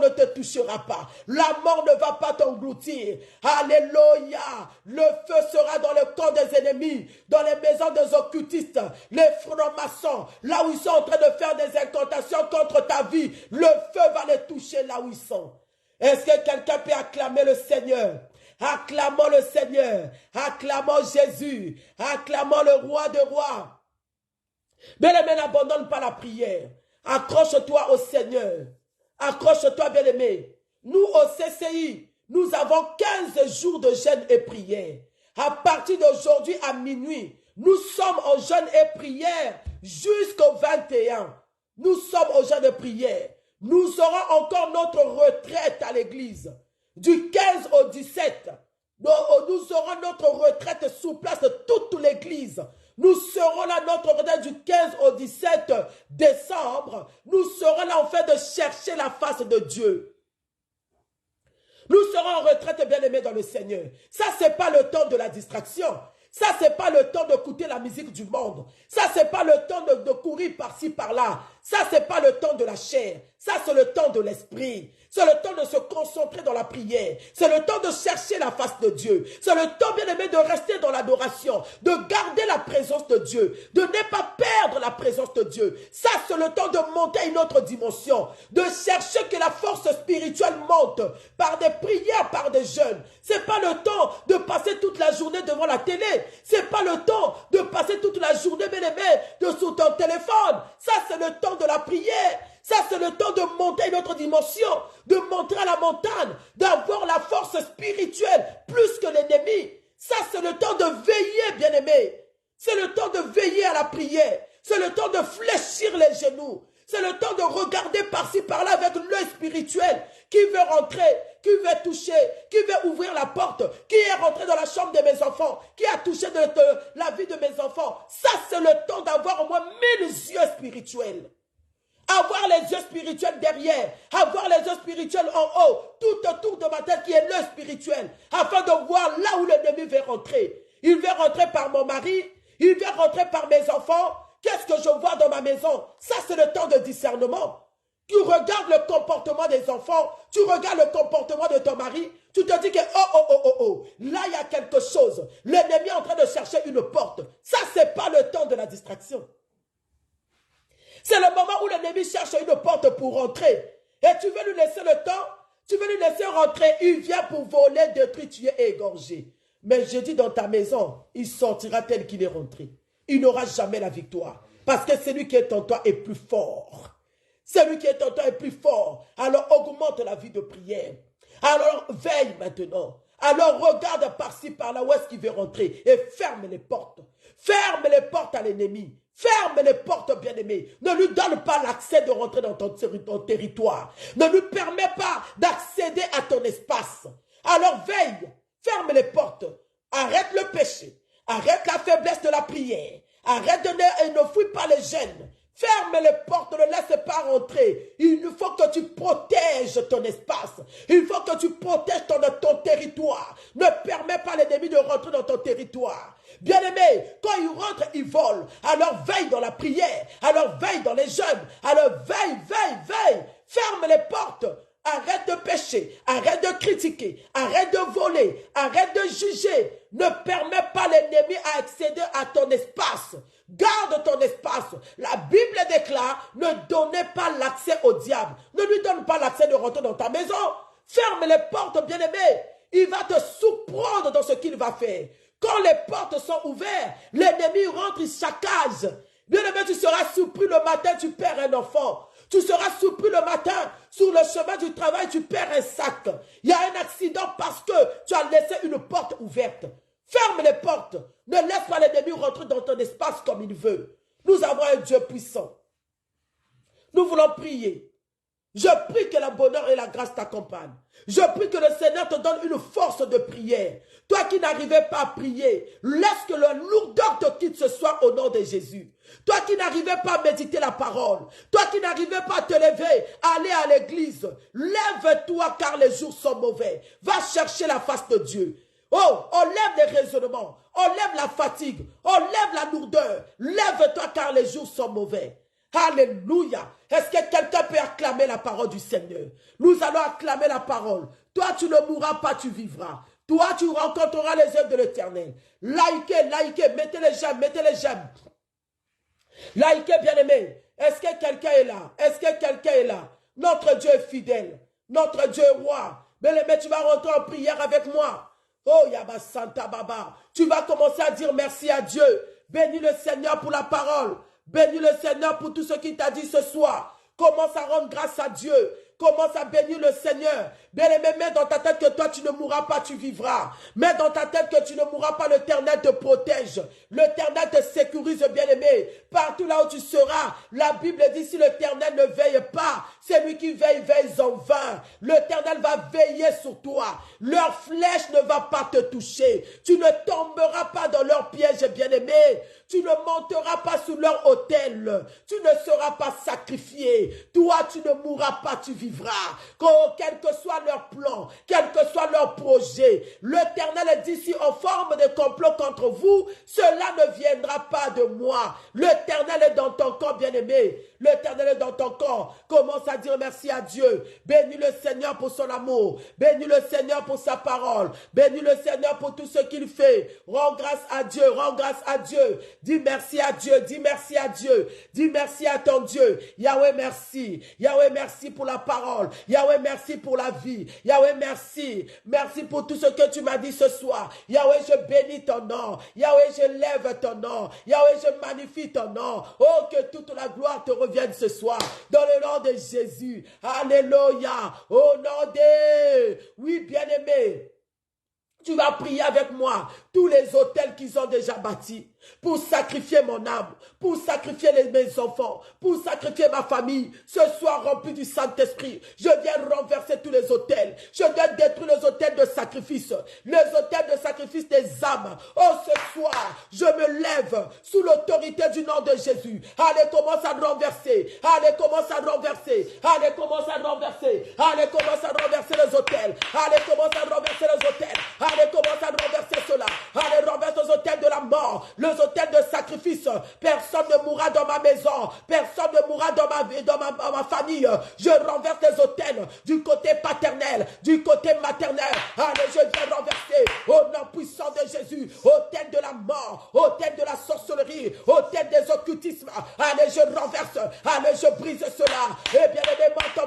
ne te touchera pas. La mort ne va pas t'engloutir. Alléluia. Le feu sera dans le camp des ennemis, dans les maisons des occultistes, les francs-maçons, là où ils sont en train de faire des incantations contre ta vie. Le feu va les toucher là où ils sont. Est-ce que quelqu'un peut acclamer le Seigneur? Acclamons le Seigneur. Acclamons Jésus. Acclamons le roi des rois. Bien-aimé, n'abandonne pas la prière. Accroche-toi au Seigneur. Accroche-toi, bien-aimé. Nous, au CCI, nous avons 15 jours de jeûne et prière. À partir d'aujourd'hui à minuit, nous sommes en jeûne et prière jusqu'au 21. Nous sommes au jeûne et prière. Nous aurons encore notre retraite à l'église. Du 15 au 17. Nous aurons notre retraite sous place de toute l'église. Nous serons là, notre retraite du 15 au 17 décembre. Nous serons là en fait de chercher la face de Dieu. Nous serons en retraite bien-aimés dans le Seigneur. Ça, ce n'est pas le temps de la distraction. Ça, ce n'est pas le temps d'écouter la musique du monde. Ça, ce n'est pas le temps de courir par-ci, par-là. Ça, ce n'est pas le temps de la chair. Ça, c'est le temps de l'esprit. C'est le temps de se concentrer dans la prière. C'est le temps de chercher la face de Dieu. C'est le temps, bien-aimé, de rester dans l'adoration, de garder la présence de Dieu, de ne pas perdre la présence de Dieu. Ça, c'est le temps de monter à une autre dimension, de chercher que la force spirituelle monte par des prières, par des jeûnes. C'est pas le temps de passer toute la journée devant la télé. C'est pas le temps de passer toute la journée, bien-aimé, sur ton téléphone. Ça, c'est le temps de la prière. Ça, c'est le temps de monter à une autre dimension, de monter à la montagne, d'avoir la force spirituelle plus que l'ennemi. Ça, c'est le temps de veiller, bien-aimé. C'est le temps de veiller à la prière. C'est le temps de fléchir les genoux. C'est le temps de regarder par-ci, par-là avec l'œil spirituel. Qui veut rentrer? Qui veut toucher? Qui veut ouvrir la porte? Qui est rentré dans la chambre de mes enfants? Qui a touché la vie de mes enfants? Ça, c'est le temps d'avoir au moins 1000 yeux spirituels. avoir les yeux spirituels derrière, avoir les yeux spirituels en haut, tout autour de ma tête qui est l'œil spirituel, afin de voir là où l'ennemi veut rentrer. Il veut rentrer par mon mari, il veut rentrer par mes enfants. Qu'est-ce que je vois dans ma maison? Ça, c'est le temps de discernement. Tu regardes le comportement des enfants, tu regardes le comportement de ton mari, tu te dis que là il y a quelque chose. L'ennemi est en train de chercher une porte. Ça, c'est pas le temps de la distraction. C'est le moment où l'ennemi cherche une porte pour rentrer. Et tu veux lui laisser le temps, tu veux lui laisser rentrer, il vient pour voler, détruire, tuer et égorger. Mais je dis dans ta maison, il sortira tel qu'il est rentré. Il n'aura jamais la victoire. Parce que celui qui est en toi est plus fort. Celui qui est en toi est plus fort. Alors augmente la vie de prière. Alors veille maintenant. Alors regarde par-ci, par-là où est-ce qu'il veut rentrer. Et ferme les portes. Ferme les portes à l'ennemi. Ferme les portes, bien-aimé. Ne lui donne pas l'accès de rentrer dans ton territoire. Ne lui permets pas d'accéder à ton espace. Alors veille. Ferme les portes. Arrête le péché. Arrête la faiblesse de la prière. Arrête et ne fuis pas les gênes. Ferme les portes, ne laisse pas rentrer. Il faut que tu protèges ton espace. Il faut que tu protèges ton territoire. Ne permets pas l'ennemi de rentrer dans ton territoire. Bien-aimé, quand il rentre, il vole. Alors veille dans la prière. Alors veille dans les jeûnes. Alors veille. Ferme les portes. Arrête de pécher, arrête de critiquer, arrête de voler, arrête de juger. Ne permets pas l'ennemi à accéder à ton espace. Garde ton espace. La Bible déclare, ne donnez pas l'accès au diable. Ne lui donne pas l'accès de rentrer dans ta maison. Ferme les portes, bien-aimé. Il va te surprendre dans ce qu'il va faire. Quand les portes sont ouvertes, l'ennemi rentre, il saccage. Bien-aimé, tu seras surpris le matin, tu perds un enfant. Tu seras surpris le matin, sur le chemin du travail, tu perds un sac. Il y a un accident parce que tu as laissé une porte ouverte. Ferme les portes. Ne laisse pas l'ennemi rentrer dans ton espace comme il veut. Nous avons un Dieu puissant. Nous voulons prier. Je prie que le bonheur et la grâce t'accompagnent. Je prie que le Seigneur te donne une force de prière. Toi qui n'arrivais pas à prier, laisse que la lourdeur te quitte ce soir au nom de Jésus. Toi qui n'arrivais pas à méditer la parole, toi qui n'arrivais pas à te lever, à aller à l'église, lève-toi car les jours sont mauvais. Va chercher la face de Dieu. Oh, enlève les raisonnements, enlève la fatigue, enlève la lourdeur. Lève-toi car les jours sont mauvais. Alléluia. Est-ce que quelqu'un peut acclamer la parole du Seigneur? Nous allons acclamer la parole. Toi, tu ne mourras pas, tu vivras. Toi, tu rencontreras les œuvres de l'Éternel. Likez, mettez les j'aime. Likez, bien-aimé. Est-ce que quelqu'un est là? Est-ce que quelqu'un est là? Notre Dieu est fidèle. Notre Dieu est roi. Bien-aimé, tu vas rentrer en prière avec moi. Oh, Yaba Santa Baba. Tu vas commencer à dire merci à Dieu. Bénis le Seigneur pour la parole. Bénis le Seigneur pour tout ce qu'il t'a dit ce soir. Commence à rendre grâce à Dieu. Commence à bénir le Seigneur. Bien-aimé, mets dans ta tête que toi, tu ne mourras pas, tu vivras. Mets dans ta tête que tu ne mourras pas, l'Éternel te protège. L'Éternel te sécurise, bien-aimé. Partout là où tu seras, la Bible dit, si l'Éternel ne veille pas, c'est lui qui veille en vain. L'Éternel va veiller sur toi. Leur flèche ne va pas te toucher. Tu ne tomberas pas dans leur piège, bien-aimé. Tu ne monteras pas sous leur autel. Tu ne seras pas sacrifié. Toi, tu ne mourras pas, tu vivras. Quel que soit leur plan, quel que soit leur projet, l'Éternel dit, si on forme des complots contre vous, cela ne viendra pas de moi. L'Éternel est dans ton corps, bien-aimé. L'Éternel est dans ton corps. Commence à dire merci à Dieu. Bénis le Seigneur pour son amour. Bénis le Seigneur pour sa parole. Bénis le Seigneur pour tout ce qu'il fait. Rends grâce à Dieu. Rends grâce à Dieu. Dis merci à Dieu. Dis merci à Dieu. Dis merci à ton Dieu. Yahweh, merci. Yahweh, merci pour la parole. Yahweh, merci pour la vie. Yahweh, merci. Merci pour tout ce que tu m'as dit ce soir. Yahweh, je bénis ton nom. Yahweh, je lève ton nom. Yahweh, je magnifie ton nom. Oh, que toute la gloire te revienne ce soir. Dans le nom de Jésus. Alléluia. Au nom de... Oui, bien-aimé. Tu vas prier avec moi tous les hôtels qu'ils ont déjà bâtis. pour sacrifier mon âme, pour sacrifier mes enfants, pour sacrifier ma famille. Ce soir rempli du Saint-Esprit, je viens renverser tous les autels. Je viens détruire les autels de sacrifice, les autels de sacrifice des âmes. Oh, ce soir, je me lève sous l'autorité du nom de Jésus. Allez, commence à renverser. Allez, commence à renverser. Allez, commence à renverser. Allez, commence à renverser les autels. Allez, commence à renverser les autels. Allez, commence à renverser cela. Allez, renverse les autels de la mort, les autels de sacrifice. Personne ne mourra dans ma maison. Personne ne mourra dans ma famille. Je renverse les autels du côté paternel, du côté maternel. Allez, je viens renverser au nom puissant de Jésus. Autel de la mort, autel de la sorcellerie, autel des occultismes. Allez, je renverse. Allez, je brise cela. Et bien aimé, rentre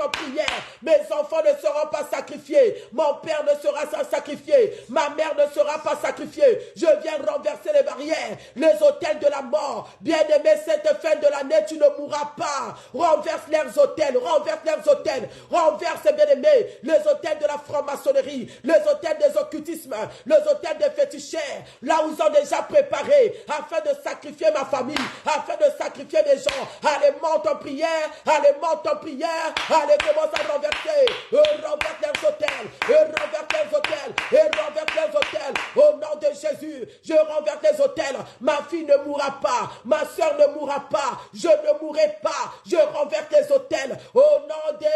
en prière. Mes enfants ne seront pas sacrifiés. Mon père ne sera pas sacrifié. Ma mère ne sera pas sacrifiée. Je viens renverser les barrières, les autels de la mort. Bien-aimé, cette fin de l'année, tu ne mourras pas. Renverse leurs autels, renverse leurs autels. Renverse, bien-aimé, les autels de la franc-maçonnerie, les autels des occultismes, les autels des féticheurs, là où ils ont déjà préparé, afin de sacrifier ma famille, afin de sacrifier mes gens. Allez, monte en prière, allez, monte en prière, allez, commence à renverser, renverse leurs autels, renverse leurs autels, renverse leurs autels. Au nom de Jésus, je renverse les autels. Ma fille ne mourra pas, ma soeur ne mourra pas, je ne mourrai pas, je renverse les autels. Au nom de...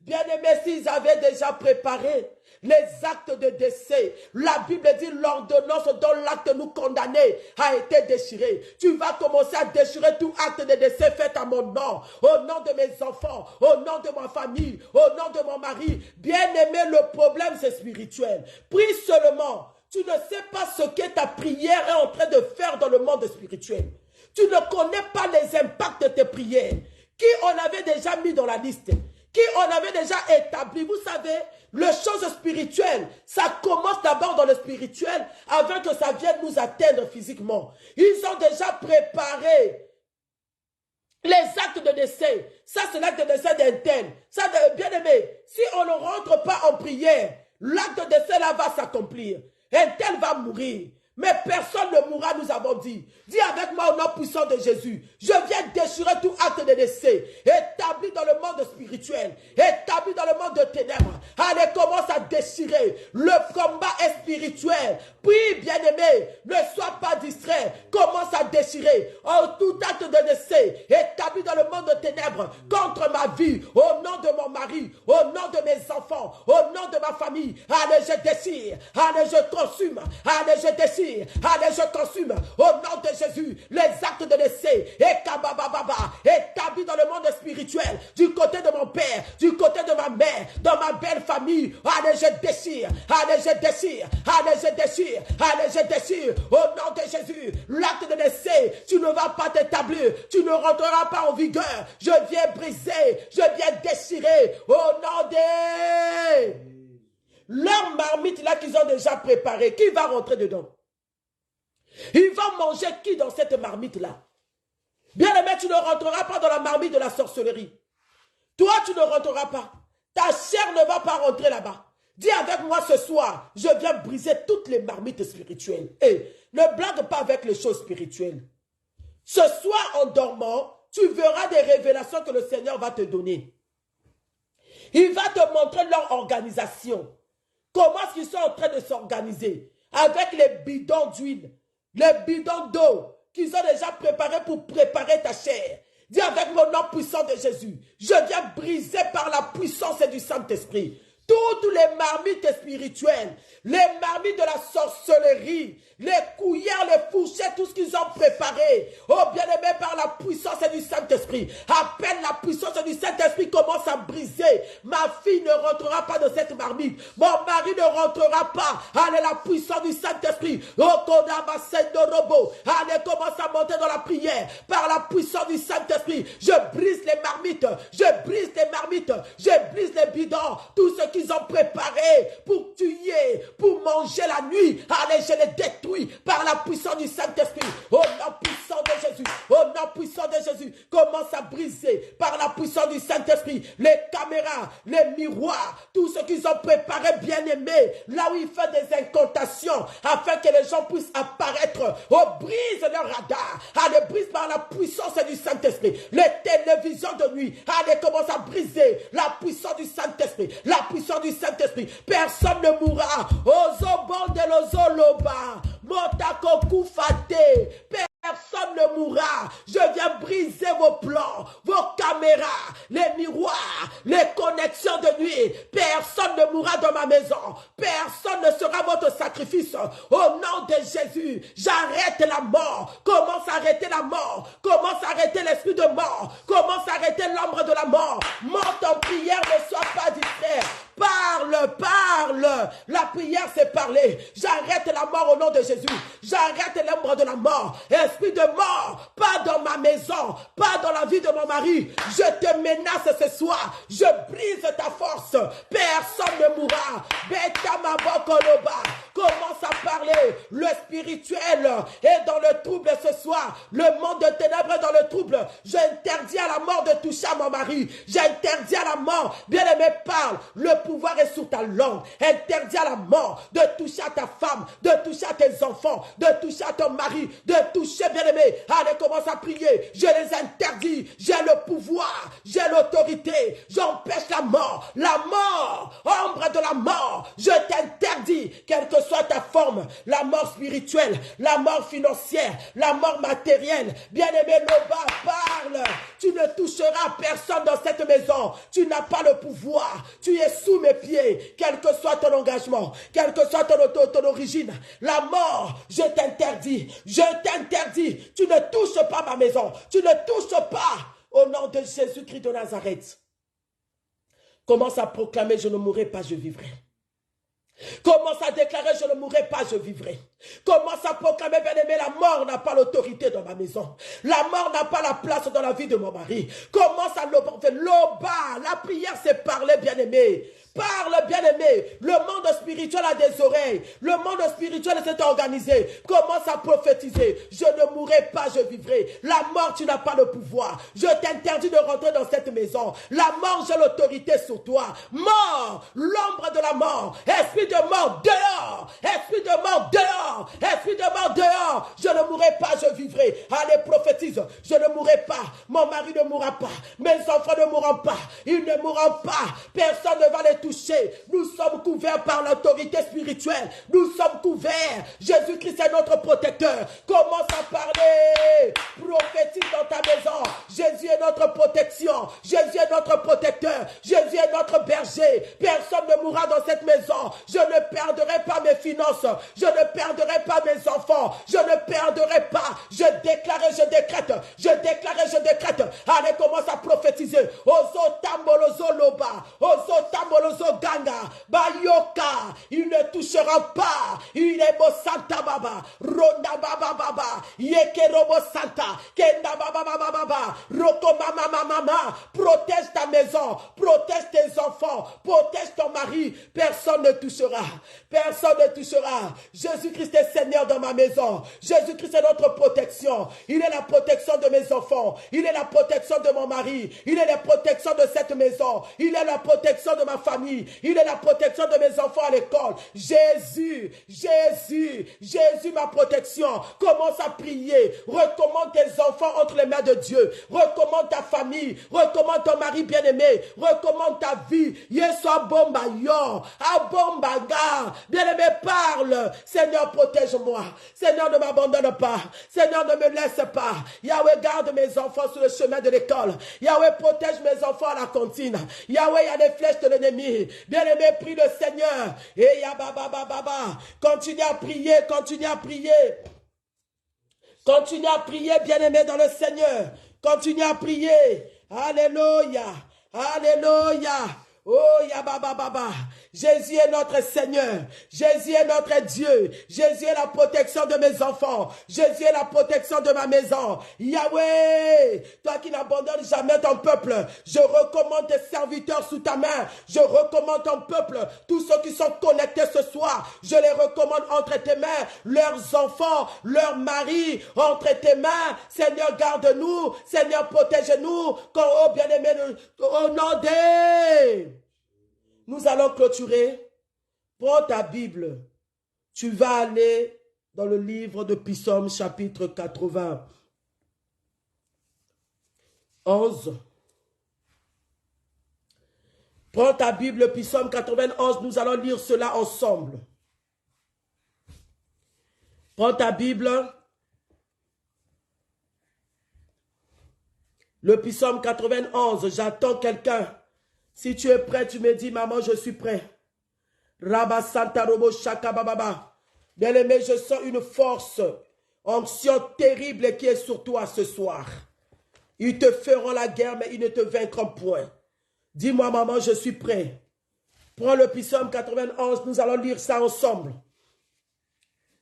Bien-aimés, s'ils avaient déjà préparé les actes de décès, la Bible dit l'ordonnance dont l'acte nous condamnait a été déchiré. Tu vas commencer à déchirer tout acte de décès fait à mon nom, au nom de mes enfants, au nom de ma famille, au nom de mon mari. Bien-aimé, le problème c'est spirituel. Prie seulement. Tu ne sais pas ce que ta prière est en train de faire dans le monde spirituel. Tu ne connais pas les impacts de tes prières. Qui on avait déjà mis dans la liste, qui on avait déjà établi. Vous savez, les choses spirituelles, ça commence d'abord dans le spirituel avant que ça vienne nous atteindre physiquement. Ils ont déjà préparé les actes de décès. Ça, c'est l'acte de décès d'un tel. Ça, bien aimé, si on ne rentre pas en prière, l'acte de décès là va s'accomplir. Un tel va mourir. Mais personne ne mourra, nous avons dit. Dis avec moi au nom puissant de Jésus. Je viens déchirer tout acte de décès, établi dans le monde spirituel, établi dans le monde de ténèbres. Allez, commence à déchirer. Le combat est spirituel. Puis, bien-aimé, ne sois pas distrait. Commence à déchirer. Oh, tout acte de décès, établi dans le monde de ténèbres, contre ma vie, au nom de mon mari, au nom de mes enfants, au nom de ma famille. Allez, je déchire. Allez, je consume. Allez, je déchire. Allez, je consume au nom de Jésus les actes de décès et kabababa établis dans le monde spirituel, du côté de mon père, du côté de ma mère, dans ma belle famille. Allez, je déchire, allez, je déchire, allez, je déchire, allez, je déchire au nom de Jésus. L'acte de décès, tu ne vas pas t'établir, tu ne rentreras pas en vigueur. Je viens briser, je viens déchirer au nom de leur marmite là qu'ils ont déjà préparé. Qui va rentrer dedans? Ils vont manger qui dans cette marmite-là? Bien aimé, tu ne rentreras pas dans la marmite de la sorcellerie. Toi, tu ne rentreras pas. Ta chair ne va pas rentrer là-bas. Dis avec moi ce soir, je viens briser toutes les marmites spirituelles. Et ne blague pas avec les choses spirituelles. Ce soir, en dormant, tu verras des révélations que le Seigneur va te donner. Il va te montrer leur organisation. Comment est-ce qu'ils sont en train de s'organiser avec les bidons d'huile, les bidons d'eau qu'ils ont déjà préparés pour préparer ta chair. Dis avec mon nom puissant de Jésus, je viens briser par la puissance du Saint-Esprit toutes les marmites spirituelles, les marmites de la sorcellerie, les cuillères, les fourchettes, tout ce qu'ils ont préparé. Oh bien-aimé, par la puissance du Saint-Esprit. À peine la puissance du Saint-Esprit commence à briser. Ma fille ne rentrera pas dans cette marmite. Mon mari ne rentrera pas. Allez, la puissance du Saint-Esprit. Allez, commence à monter dans la prière. Par la puissance du Saint-Esprit, je brise les marmites. Je brise les marmites. Je brise les bidons. Tout ce qu'ils ont préparé pour tuer, pour manger la nuit. Allez, je les détruis par la puissance du Saint-Esprit. Au nom puissant de Jésus, au nom puissant de Jésus, commence à briser par la puissance du Saint-Esprit les caméras, les miroirs, tout ce qu'ils ont préparé, bien-aimé, là où il fait des incantations, afin que les gens puissent apparaître. Oh, brise leur radar. Allez, brise par la puissance du Saint-Esprit. Les télévisions de nuit, allez, commence à briser la puissance du Saint-Esprit. La puissance du Saint-Esprit. Personne ne mourra. Ozobon de l'ozoloba. Motako koufate. Personne ne mourra. Je viens briser vos plans, vos caméras, les miroirs, les connexions de nuit. Personne ne mourra dans ma maison. Personne ne sera votre sacrifice. Au nom de Jésus, j'arrête la mort. Commence à arrêter la mort. Commence à arrêter l'esprit de mort. Commence à arrêter l'ombre de la mort. Monte en prière, ne sois pas distrait. Parle, parle. La prière, c'est parler. J'arrête la mort au nom de Jésus. J'arrête l'ombre de la mort. Esprit de mort, pas dans ma maison, pas dans la vie de mon mari. Je te menace ce soir. Je brise ta force. Personne ne mourra. Beta ma bokoloba. Commence à parler. Le spirituel est dans le trouble ce soir. Le monde de ténèbres est dans le trouble. J'interdis à la mort de toucher à mon mari. J'interdis à la mort. Bien-aimé, parle. Le pouvoir est sur ta langue. Interdis à la mort de toucher à ta femme, de toucher à tes enfants, de toucher à ton mari, de toucher, bien-aimé. Allez, commence à prier. Je les interdis. J'ai le pouvoir. J'ai l'autorité. J'empêche la mort. La mort. Ombre de la mort. Je t'interdis. Quelle que soit ta forme. La mort spirituelle. La mort financière. La mort matérielle. Bien-aimé, Loba, parle. Tu ne toucheras personne dans cette maison. Tu n'as pas le pouvoir. Tu es sous mes pieds. Quel que soit ton engagement. Quelle que soit ton origine. La mort, je t'interdis. Je t'interdis. Tu ne touches pas ma maison. Tu ne touches pas. Au nom de Jésus-Christ de Nazareth. Commence à proclamer, je ne mourrai pas, je vivrai. Commence à déclarer, je ne mourrai pas, je vivrai. Commence à proclamer, bien-aimé, la mort n'a pas l'autorité dans ma maison. La mort n'a pas la place dans la vie de mon mari. Commence à l'oba. La prière, c'est parler, bien-aimé. Parle, bien-aimé. Le monde spirituel a des oreilles. Le monde spirituel s'est organisé. Commence à prophétiser. Je ne mourrai pas, je vivrai. La mort, tu n'as pas le pouvoir. Je t'interdis de rentrer dans cette maison. La mort, j'ai l'autorité sur toi. Mort, l'ombre de la mort. Esprit de mort, dehors. Esprit de mort, dehors. Esprit de mort, dehors. Je ne mourrai pas, je vivrai. Allez, prophétise. Je ne mourrai pas. Mon mari ne mourra pas. Mes enfants ne mourront pas. Ils ne mourront pas. Personne ne va les toucher. Nous sommes couverts par l'autorité spirituelle. Nous sommes couverts. Jésus-Christ est notre protecteur. Commence à parler. Prophétise dans ta maison. Jésus est notre protection. Jésus est notre protecteur. Jésus est notre berger. Personne ne mourra dans cette maison. Je ne perdrai pas mes finances. Je ne perdrai pas mes enfants. Je ne perdrai pas. Je déclare et je décrète. Je déclare et je décrète. Allez, commence à prophétiser. Ozo tambolozo loba. Ozo tambolozo ganga. Bayoka. Il ne touchera pas. Il est beau santa baba. Ronda baba baba. Yeke robo santa. Kenda baba baba baba. Roko mama mama. Protège ta maison. Protège tes enfants. Protège ton mari. Personne ne touchera. Personne ne touchera. Jésus-Christ est Seigneur dans ma maison. Jésus-Christ est notre protection. Il est la protection de mes enfants. Il est la protection de mon mari. Il est la protection de cette maison. Il est la protection de ma famille. Il est la protection de mes enfants à l'école. Jésus, Jésus, Jésus, ma protection. Commence à prier. Recommande tes enfants entre les mains de Dieu. Recommande ta famille. Recommande ton mari bien-aimé. Recommande ta vie. Yeswa bomba yo. Abombaga. Bien-aimé, parle. Seigneur, protège-moi. Seigneur, ne m'abandonne pas. Seigneur, ne me laisse pas. Yahweh, garde mes enfants sur le chemin de l'école. Yahweh, protège mes enfants à la cantine. Yahweh, il y a des flèches de l'ennemi. Bien-aimé, prie le Seigneur. Et Yababa. Continue à prier, continue à prier. Continue à prier, bien-aimé, dans le Seigneur. Continue à prier. Alléluia. Alléluia. Oh, Yabababa. Jésus est notre Seigneur. Jésus est notre Dieu. Jésus est la protection de mes enfants. Jésus est la protection de ma maison. Yahweh, toi qui n'abandonnes jamais ton peuple, je recommande tes serviteurs sous ta main. Je recommande ton peuple, tous ceux qui sont connectés ce soir, je les recommande entre tes mains, leurs enfants, leurs maris, entre tes mains. Seigneur, garde-nous. Seigneur, protège-nous. Quand, oh bien-aimé, au nom de... Nous allons clôturer. Prends ta Bible. Tu vas aller dans le livre de Psaume, chapitre 91. Prends ta Bible, Psaume 91. Nous allons lire cela ensemble. Prends ta Bible. Le Psaume 91. J'attends quelqu'un. Si tu es prêt, tu me dis, maman, je suis prêt. Rabba Santa Robo Shaka Bababa. Bien-aimé, je sens une force, onction terrible qui est sur toi ce soir. Ils te feront la guerre, mais ils ne te vaincront point. Dis-moi, maman, je suis prêt. Prends le Psaume 91, nous allons lire ça ensemble.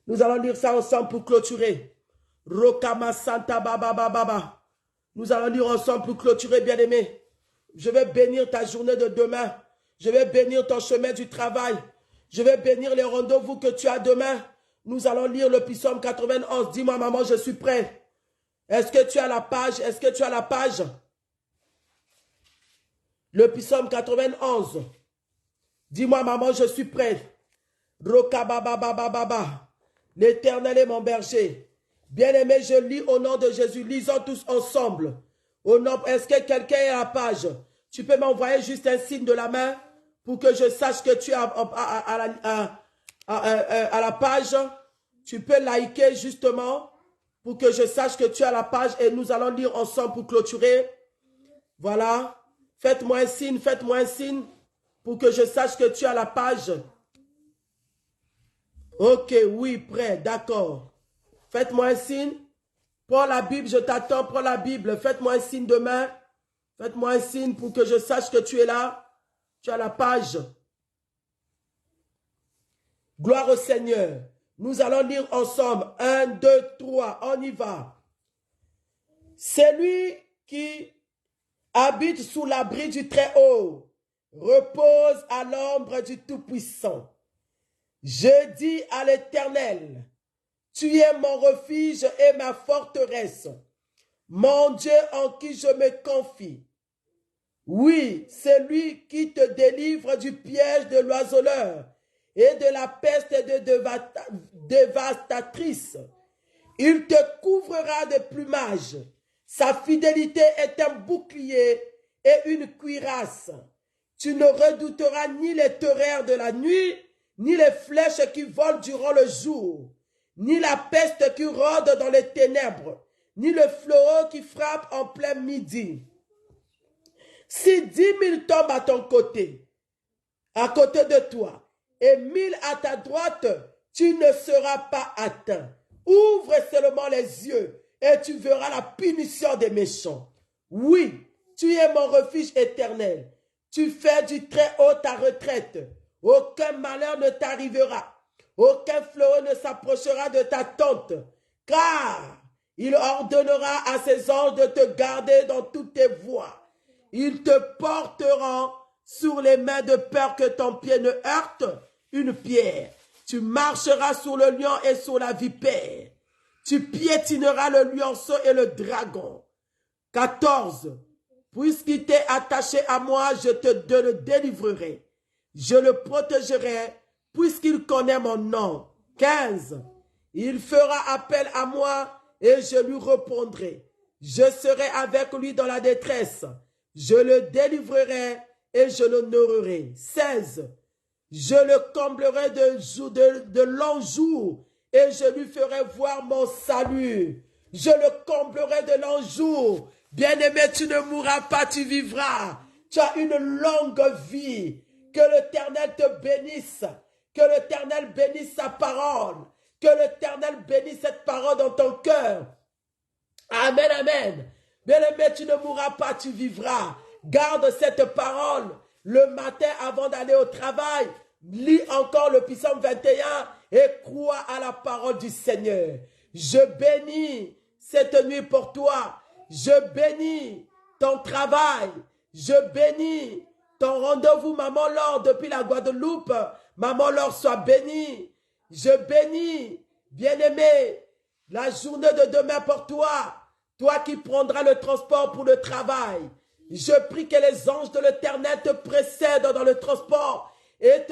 Nous allons lire ça ensemble pour clôturer. Rokama Santa Baba Baba. Nous allons lire ensemble pour clôturer, bien-aimé. Je vais bénir ta journée de demain. Je vais bénir ton chemin du travail. Je vais bénir les rendez-vous que tu as demain. Nous allons lire le Psaume 91. Dis-moi, maman, je suis prêt. Est-ce que tu as la page? Est-ce que tu as la page? Le Psaume 91. Dis-moi, maman, je suis prêt. Rokabababababa. L'Éternel est mon berger. Bien-aimé, je lis au nom de Jésus. Lisons tous ensemble. Est-ce que quelqu'un est à la page? Tu peux m'envoyer juste un signe de la main pour que je sache que tu es à la page. Tu peux liker justement pour que je sache que tu es à la page et nous allons lire ensemble pour clôturer. Voilà. Faites-moi un signe pour que je sache que tu es à la page. Ok, oui, prêt, d'accord. Faites-moi un signe. Prends la Bible, je t'attends, prends la Bible. Faites-moi un signe de main. Faites-moi un signe pour que je sache que tu es là. Tu as la page. Gloire au Seigneur. Nous allons lire ensemble. 1, 2, 3. On y va. Celui qui habite sous l'abri du Très-Haut repose à l'ombre du Tout-Puissant. Je dis à l'Éternel, tu es mon refuge et ma forteresse, mon Dieu en qui je me confie. Oui, c'est lui qui te délivre du piège de l'oiseleur et de la peste dévastatrice. Il te couvrira de plumage. Sa fidélité est un bouclier et une cuirasse. Tu ne redouteras ni les terreurs de la nuit, ni les flèches qui volent durant le jour, ni la peste qui rôde dans les ténèbres, ni le fléau qui frappe en plein midi. Si 10 000 tombent à ton côté, à côté de toi, et 1000 à ta droite, tu ne seras pas atteint. Ouvre seulement les yeux et tu verras la punition des méchants. Oui, tu es mon refuge éternel. Tu fais du Très-Haut ta retraite. Aucun malheur ne t'arrivera. Aucun fléau ne s'approchera de ta tente. Car il ordonnera à ses anges de te garder dans toutes tes voies. Ils te porteront sur les mains de peur que ton pied ne heurte une pierre. Tu marcheras sur le lion et sur la vipère. Tu piétineras le lionceau et le dragon. 14. Puisqu'il t'est attaché à moi, je te le délivrerai. Je le protégerai, puisqu'il connaît mon nom. 15. Il fera appel à moi et je lui répondrai. Je serai avec lui dans la détresse. Je le délivrerai et je l'honorerai. 16. Je le comblerai de longs jours et je lui ferai voir mon salut. Je le comblerai de longs jours. Bien-aimé, tu ne mourras pas, tu vivras. Tu as une longue vie. Que l'Éternel te bénisse. Que l'Éternel bénisse sa parole. Que l'Éternel bénisse cette parole dans ton cœur. Amen, amen. Bien-aimé, tu ne mourras pas, tu vivras. Garde cette parole. Le matin, avant d'aller au travail, lis encore le psaume 21 et crois à la parole du Seigneur. Je bénis cette nuit pour toi. Je bénis ton travail. Je bénis ton rendez-vous, Maman Laure, depuis la Guadeloupe. Maman Laure, sois bénie. Je bénis, bien-aimé, la journée de demain pour toi. Toi qui prendras le transport pour le travail. Je prie que les anges de l'Éternel te précèdent dans le transport et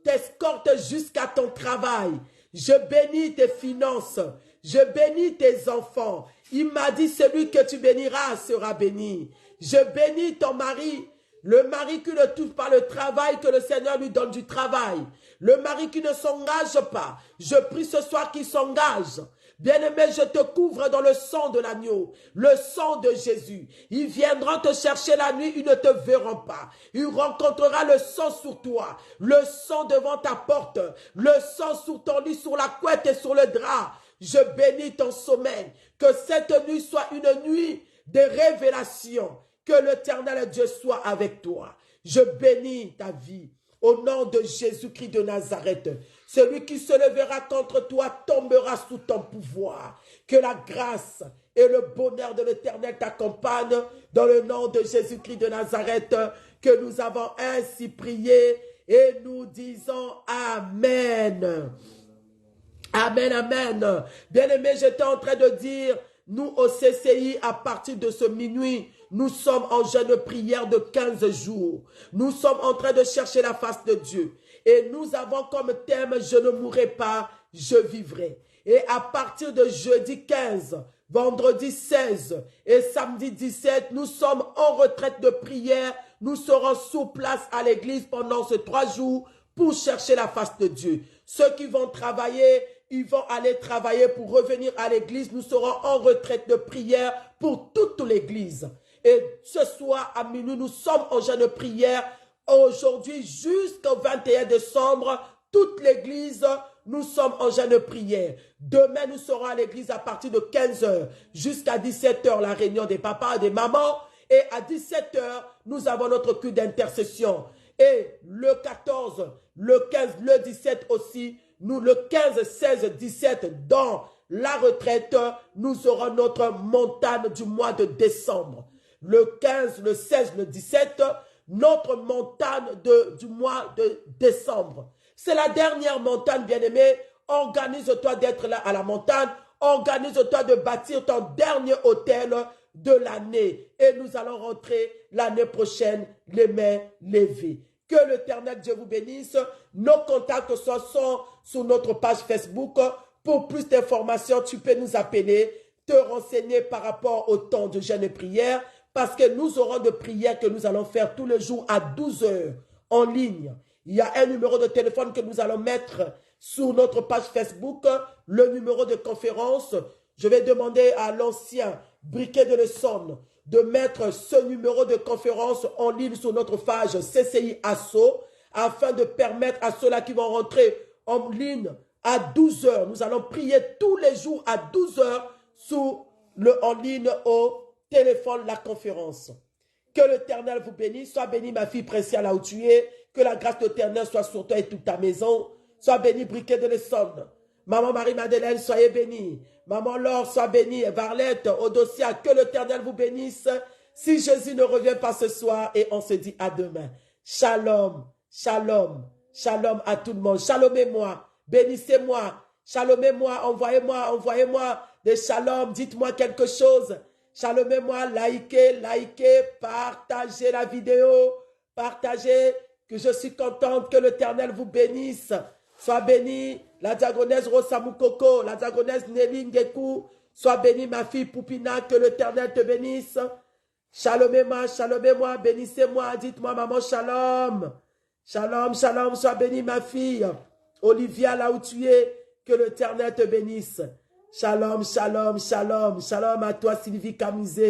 t'escortent jusqu'à ton travail. Je bénis tes finances. Je bénis tes enfants. Il m'a dit, celui que tu béniras sera béni. Je bénis ton mari. Le mari qui ne touche pas le travail, que le Seigneur lui donne du travail. Le mari qui ne s'engage pas. Je prie ce soir qu'il s'engage. Bien-aimé, je te couvre dans le sang de l'agneau, le sang de Jésus. Ils viendront te chercher la nuit, ils ne te verront pas. Il rencontrera le sang sur toi, le sang devant ta porte, le sang sur ton lit, sur la couette et sur le drap. Je bénis ton sommeil. Que cette nuit soit une nuit de révélation. Que l'Éternel Dieu soit avec toi. Je bénis ta vie. Au nom de Jésus-Christ de Nazareth, celui qui se levera contre toi tombera sous ton pouvoir. Que la grâce et le bonheur de l'Éternel t'accompagnent dans le nom de Jésus-Christ de Nazareth, que nous avons ainsi prié et nous disons Amen. Amen, amen. Bien-aimé, j'étais en train de dire, nous au CCI, à partir de ce minuit, nous sommes en jeûne prière de 15 jours. Nous sommes en train de chercher la face de Dieu. Et nous avons comme thème, je ne mourrai pas, je vivrai. Et à partir de jeudi 15, vendredi 16 et samedi 17, nous sommes en retraite de prière. Nous serons sur place à l'église pendant ces 3 jours pour chercher la face de Dieu. Ceux qui vont travailler, ils vont aller travailler pour revenir à l'église. Nous serons en retraite de prière pour toute l'église. Et ce soir à minuit, nous sommes en jeûne de prière. Aujourd'hui jusqu'au 21 décembre, toute l'église, nous sommes en jeûne de prière. Demain, nous serons à l'église à partir de 15 h jusqu'à 17 h, la réunion des papas et des mamans. Et à 17 h, nous avons notre culte d'intercession. Et le 14, le 15, le 17 aussi, nous le 15, 16, 17, dans la retraite, nous aurons notre montagne du mois de décembre. Le 15, le 16, le 17, notre montagne du mois de décembre. C'est la dernière montagne, bien-aimé. Organise-toi d'être là à la montagne. Organise-toi de bâtir ton dernier hôtel de l'année. Et nous allons rentrer l'année prochaine les mains levées. Que l'Éternel Dieu vous bénisse. Nos contacts sont sur notre page Facebook. Pour plus d'informations, tu peux nous appeler, te renseigner par rapport au temps de jeûne et prière. Parce que nous aurons de prières que nous allons faire tous les jours à 12 h en ligne. Il y a un numéro de téléphone que nous allons mettre sur notre page Facebook, le numéro de conférence. Je vais demander à l'ancien Briquet de l'Essonne de mettre ce numéro de conférence en ligne sur notre page CCI Asso afin de permettre à ceux-là qui vont rentrer en ligne à 12 h. Nous allons prier tous les jours à 12 h en ligne au téléphone, la conférence. Que l'Éternel vous bénisse. Sois bénie, ma fille précieuse, là où tu es. Que la grâce de l'Éternel soit sur toi et toute ta maison. Sois bénie, Briquet de l'Essonne. Maman Marie-Madeleine, soyez bénie. Maman Laure, sois bénie. Varlette, Odocia, que l'Éternel vous bénisse. Si Jésus ne revient pas ce soir, et on se dit à demain. Shalom, shalom, shalom à tout le monde. Shalomez-moi, bénissez-moi. Shalomez-moi, envoyez-moi des shalom. Dites-moi quelque chose. Shalomez-moi, likez, partagez la vidéo, partagez, que je suis contente, que l'Éternel vous bénisse. Sois bénie, la diagonesse Rosamukoko, la diagonesse Nelly Ngekou, sois bénie ma fille Poupina, que l'Éternel te bénisse. Shalomez-moi, bénissez-moi, dites-moi maman shalom. Shalom, shalom, sois bénie ma fille. Olivia, là où tu es, que l'Éternel te bénisse. Shalom, shalom, shalom, shalom à toi Sylvie Camizé.